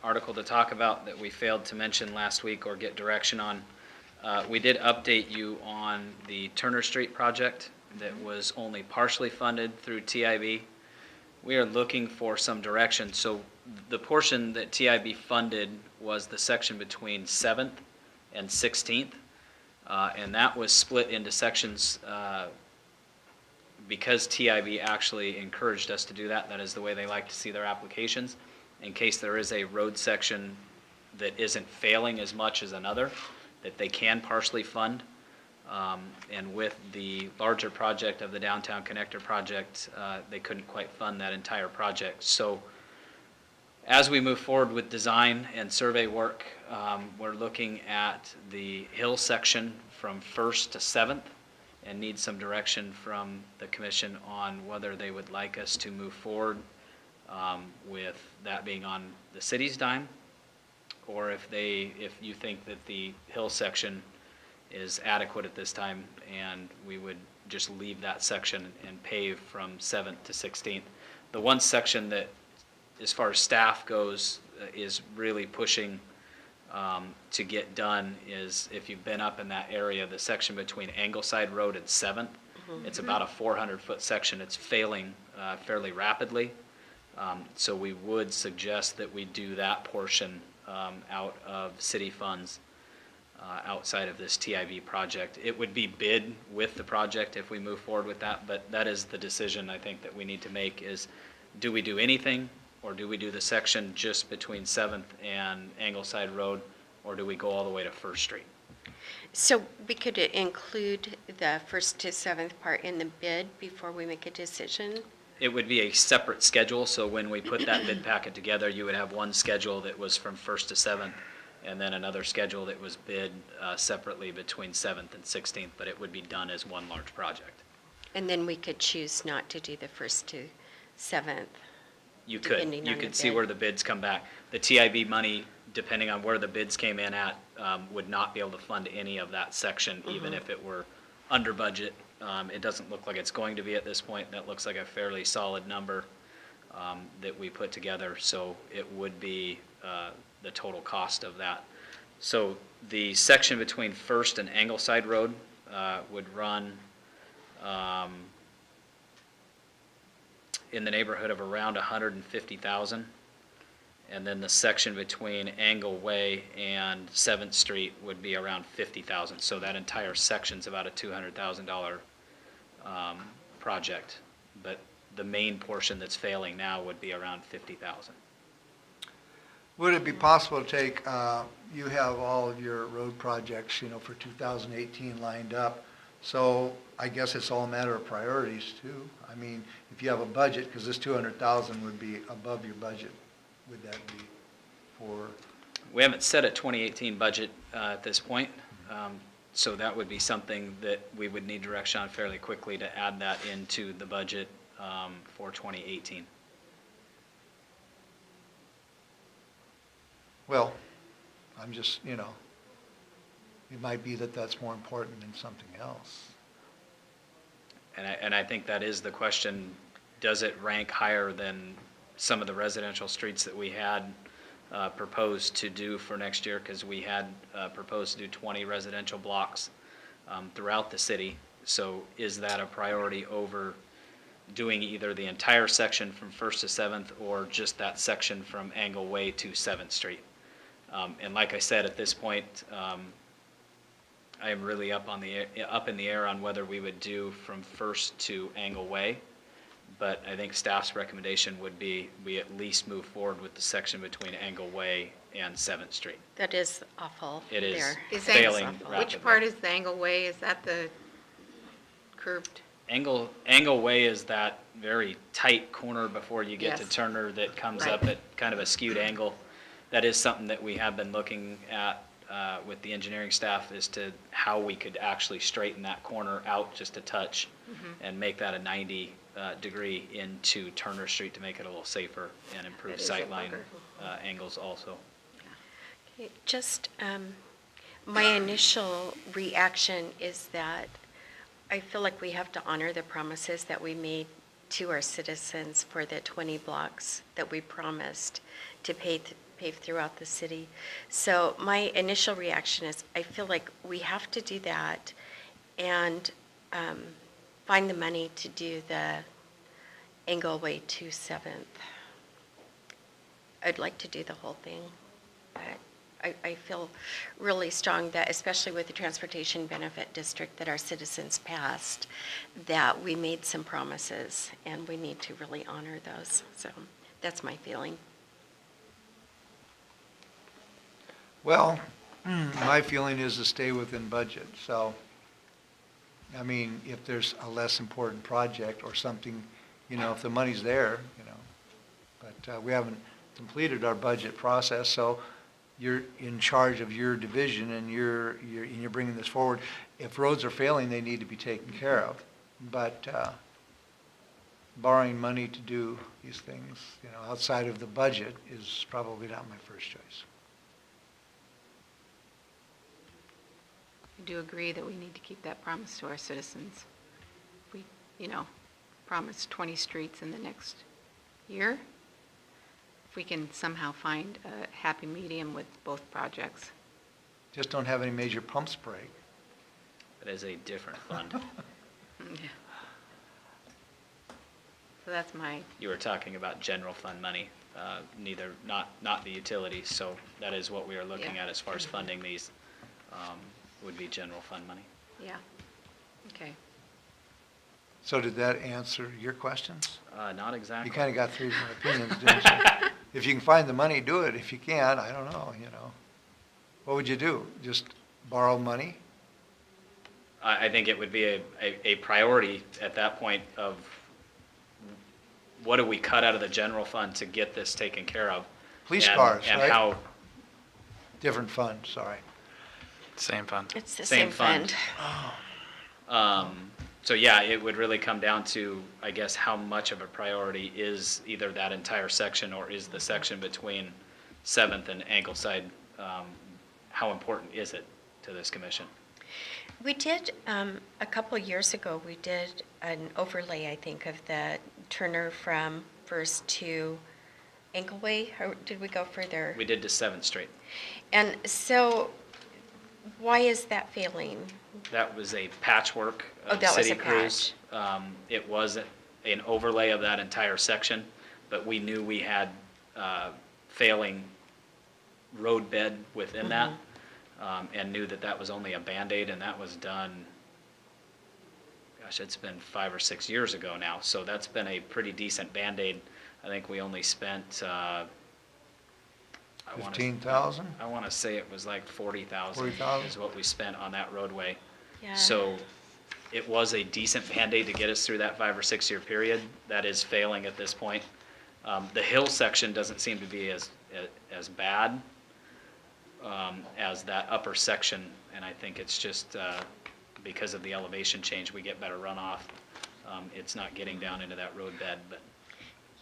Speaker 2: article to talk about that we failed to mention last week or get direction on. We did update you on the Turner Street project that was only partially funded through TIB. We are looking for some direction. So the portion that TIB funded was the section between 7th and 16th. And that was split into sections because TIB actually encouraged us to do that. That is the way they like to see their applications. In case there is a road section that isn't failing as much as another, that they can partially fund. And with the larger project of the Downtown Connector project, they couldn't quite fund that entire project. So as we move forward with design and survey work, we're looking at the hill section from 1st to 7th and need some direction from the commission on whether they would like us to move forward with that being on the city's dime, or if you think that the hill section is adequate at this time and we would just leave that section and pave from 7th to 16th. The one section that, as far as staff goes, is really pushing to get done is, if you've been up in that area, the section between Angleside Road and 7th. It's about a 400-foot section. It's failing fairly rapidly. So we would suggest that we do that portion out of city funds outside of this TIB project. It would be bid with the project if we move forward with that, but that is the decision I think that we need to make is, do we do anything, or do we do the section just between 7th and Angleside Road, or do we go all the way to First Street?
Speaker 4: So we could include the 1st to 7th part in the bid before we make a decision?
Speaker 2: It would be a separate schedule, so when we put that bid packet together, you would have one schedule that was from 1st to 7th, and then another schedule that was bid separately between 7th and 16th, but it would be done as one large project.
Speaker 4: And then we could choose not to do the 1st to 7th?
Speaker 2: You could.
Speaker 4: Depending
Speaker 2: You
Speaker 4: on
Speaker 2: could
Speaker 4: the
Speaker 2: see
Speaker 4: bid.
Speaker 2: where the bids come back. The TIB money, depending on where the bids came in at, would not be able to fund any of that section, even if it were under budget. It doesn't look like it's going to be at this point. That looks like a fairly solid number that we put together, so it would be the total cost of that. So the section between First and Angleside Road would run
Speaker 13: in the neighborhood of around 150,000. And then the section between Angle Way and 7th Street would be around 50,000. So that entire section's about a $200,000 project. But the main portion that's failing now would be around 50,000.
Speaker 1: Would it be possible to take, you have all of your road projects, for 2018 lined up, so I guess it's all a matter of priorities too. I mean, if you have a budget, because this 200,000 would be above your budget, would that be for?
Speaker 13: We haven't set a 2018 budget at this point, so that would be something that we would need direction on fairly quickly to add that into the budget for 2018.
Speaker 1: Well, I'm just, it might be that that's more important than something else.
Speaker 13: And I think that is the question, does it rank higher than some of the residential streets that we had proposed to do for next year? Because we had proposed to do 20 residential blocks throughout the city. So is that a priority over doing either the entire section from 1st to 7th or just that section from Angle Way to 7th Street? And like I said, at this point, I am really up in the air on whether we would do from 1st to Angle Way. But I think staff's recommendation would be we at least move forward with the section between Angle Way and 7th Street.
Speaker 4: That is awful.
Speaker 13: It is
Speaker 4: there.
Speaker 13: failing rapidly.
Speaker 5: Which part is the Angle Way? Is that the curved?
Speaker 13: Angle Way is that very tight corner before you get to
Speaker 5: Yes.
Speaker 13: Turner that comes
Speaker 5: Right.
Speaker 13: up at kind of a skewed angle. That is something that we have been looking at with the engineering staff as to how we could actually straighten that corner out just a touch and make that a 90 degree into Turner Street to make it a little safer and improve
Speaker 5: That is a
Speaker 13: sightline
Speaker 5: bugger.
Speaker 13: angles also.
Speaker 4: Okay, just, my initial reaction is that I feel like we have to honor the promises that we made to our citizens for the 20 blocks that we promised to pave throughout the city. So my initial reaction is I feel like we have to do that and find the money to do the Angle Way to 7th. I'd like to do the whole thing, but I feel really strong that, especially with the Transportation Benefit District that our citizens passed, that we made some promises and we need to really honor those. So that's my feeling.
Speaker 1: Well, my feeling is to stay within budget, so, I mean, if there's a less important project or something, if the money's there, but we haven't completed our budget process, so you're in charge of your division and you're bringing this forward. If roads are failing, they need to be taken care of, but borrowing money to do these things, outside of the budget is probably not my first choice.
Speaker 5: I do agree that we need to keep that promise to our citizens. We, promised 20 streets in the next year. If we can somehow find a happy medium with both projects.
Speaker 1: Just don't have any major pumps break.
Speaker 13: That is a different fund.
Speaker 5: Yeah. So that's my,
Speaker 13: You were talking about general fund money, not the utilities, so that is what we are looking
Speaker 5: Yeah.
Speaker 13: at as far as funding these, would be general fund money.
Speaker 5: yeah, okay.
Speaker 1: So did that answer your questions?
Speaker 13: Not exactly.
Speaker 1: You kind of got three different opinions, didn't you? If you can find the money, do it. If you can't, I don't know, What would you do? Just borrow money?
Speaker 13: I think it would be a priority at that point of what do we cut out of the general fund to get this taken care of?
Speaker 1: Police
Speaker 13: And-
Speaker 1: cars,
Speaker 13: and
Speaker 1: right?
Speaker 13: how,
Speaker 1: Different fund, sorry.
Speaker 12: Same fund.
Speaker 4: It's the
Speaker 13: Same
Speaker 4: same
Speaker 13: fund.
Speaker 4: fund.
Speaker 13: So yeah, it would really come down to, I guess, how much of a priority is either that entire section or is the section between 7th and Angleside, how important is it to this commission?
Speaker 4: We did, a couple years ago, we did an overlay, I think, of the Turner from First to Angleway, or did we go further?
Speaker 13: We did to 7th Street.
Speaker 4: And so, why is that failing?
Speaker 13: That was a patchwork
Speaker 4: Oh,
Speaker 13: of
Speaker 4: that was
Speaker 13: city
Speaker 4: a
Speaker 13: crews. It was a an overlay of that entire section, but we knew we had failing road bed within that, and knew that that was only a Band-Aid, and that was done, gosh, it's been 5 or 6 years ago now, so that's been a pretty decent Band-Aid. I think we only spent, I wanna-
Speaker 1: 15,000?
Speaker 13: I want to say it was like 40,000
Speaker 1: 40,000?
Speaker 13: is what we spent on that roadway.
Speaker 4: Yeah.
Speaker 13: So it was a decent Band-Aid to get us through that 5 or 6 year period. That is failing at this point. The hill section doesn't seem to be as bad as that upper section, and I think it's just because of the elevation change, we get better runoff. It's not getting down into that road bed, but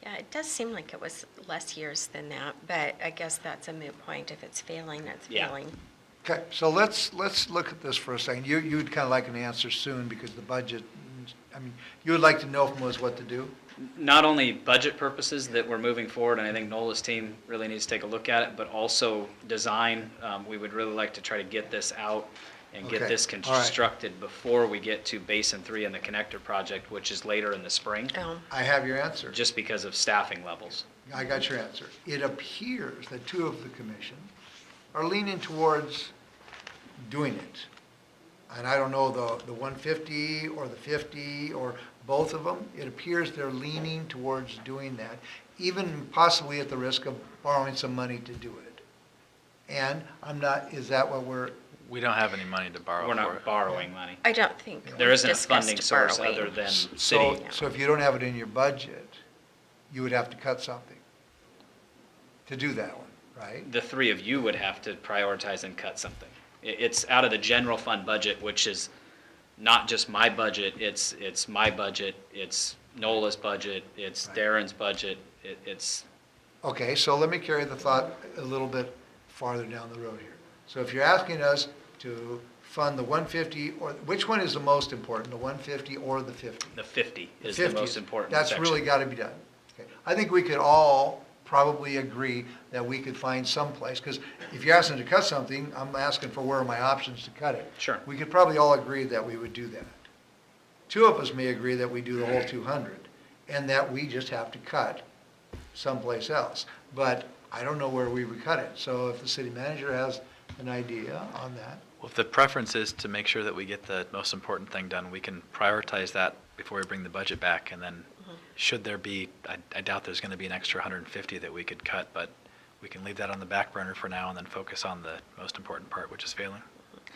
Speaker 4: Yeah, it does seem like it was less years than that, but I guess that's a moot point. If it's failing, that's
Speaker 13: Yeah.
Speaker 4: failing.
Speaker 1: Okay, so let's look at this for a second. You'd kind of like an answer soon because the budget, I mean, you would like to know from us what to do?
Speaker 13: not only budget purposes that we're moving forward, and I think Nola's team really needs to take a look at it, but also design. We would really like to try to get this out and get
Speaker 1: Okay,
Speaker 13: this
Speaker 1: all right.
Speaker 13: constructed before we get to Basin 3 and the connector project, which is later in the spring,
Speaker 4: Oh,
Speaker 1: I have your answer.
Speaker 13: just because of staffing levels.
Speaker 1: I got your answer. It appears that two of the commission are leaning towards doing it. And I don't know the 150 or the 50 or both of them. It appears they're leaning towards doing that, even possibly at the risk of borrowing some money to do it. And I'm not, is that what we're,
Speaker 12: We don't have any money to borrow
Speaker 13: We're
Speaker 12: for
Speaker 13: not
Speaker 12: it.
Speaker 13: borrowing money.
Speaker 4: I don't think
Speaker 13: There
Speaker 4: we've
Speaker 13: isn't a funding
Speaker 4: discussed
Speaker 13: source
Speaker 4: borrowing.
Speaker 13: other than
Speaker 1: so,
Speaker 13: city.
Speaker 1: so if you don't have it in your budget, you would have to cut something to do that one, right?
Speaker 13: The three of you would have to prioritize and cut something. It's out of the general fund budget, which is not just my budget, it's my budget, it's Nola's budget, it's
Speaker 1: Right.
Speaker 13: Darren's budget, it's,
Speaker 1: Okay, so let me carry the thought a little bit farther down the road here. So if you're asking us to fund the 150, or which one is the most important, the 150 or the 50?
Speaker 13: the 50 is the
Speaker 1: 50
Speaker 13: most important
Speaker 1: That's
Speaker 13: section.
Speaker 1: really got to be done. Okay. I think we could all probably agree that we could find some place, because if you're asking to cut something, I'm asking for where are my options to cut it.
Speaker 13: Sure.
Speaker 1: We could probably all agree that we would do that. Two of us may agree that we do the whole 200, and that we just have to cut someplace else. But I don't know where we would cut it. So if the city manager has an idea on that,
Speaker 12: Well, if the preference is to make sure that we get the most important thing done, we can prioritize that before we bring the budget back, and then should there be, I doubt there's going to be an extra 150 that we could cut, but we can leave that on the back burner for now and then focus on the most important part, which is failing.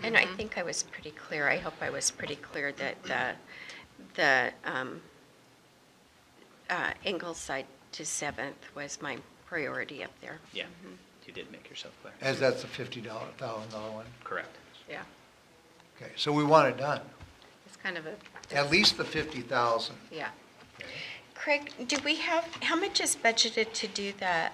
Speaker 4: And I think I was pretty clear, I hope I was pretty clear that the Ingleside to 7th was my priority up there.
Speaker 13: Yeah, you did make yourself clear.
Speaker 1: as that's the $50,000 one.
Speaker 13: Correct.
Speaker 5: Yeah,
Speaker 1: Okay, so we want it done.
Speaker 5: it's kind of a,
Speaker 1: At least the 50,000.
Speaker 5: yeah.
Speaker 4: Craig, do we have, how much is budgeted to do the,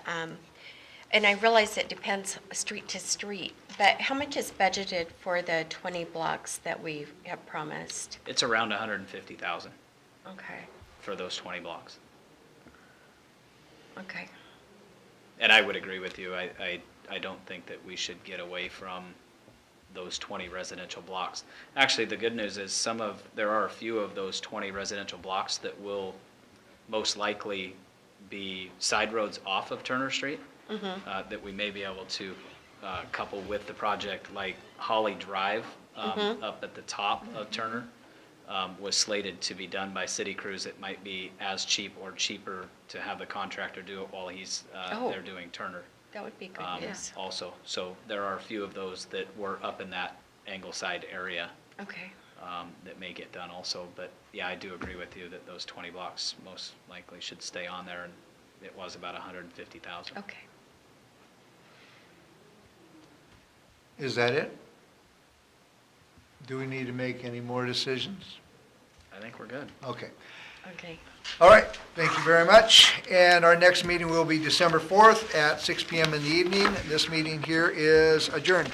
Speaker 4: and I realize it depends street to street, but how much is budgeted for the 20 blocks that we have promised?
Speaker 13: It's around 150,000
Speaker 4: Okay,
Speaker 13: for those 20 blocks.
Speaker 4: okay.
Speaker 13: And I would agree with you. I don't think that we should get away from those 20 residential blocks. Actually, the good news is there are a few of those 20 residential blocks that will most likely be side roads off of Turner Street, that we may be able to couple with the project, like Holly Drive up at the top of Turner was slated to be done by city crews. It might be as cheap or cheaper to have the contractor do it while he's
Speaker 4: Oh.
Speaker 13: there doing Turner
Speaker 4: That would be good news.
Speaker 13: also. So there are a few of those that were up in that Angleside area
Speaker 4: Okay,
Speaker 13: that may get done also. But yeah, I do agree with you that those 20 blocks most likely should stay on there, and it was about 150,000.
Speaker 4: okay.
Speaker 1: Is that it? Do we need to make any more decisions?
Speaker 13: I think we're good.
Speaker 1: Okay.
Speaker 4: Okay.
Speaker 1: All right, thank you very much. And our next meeting will be December 4th at 6 PM in the evening. This meeting here is adjourned.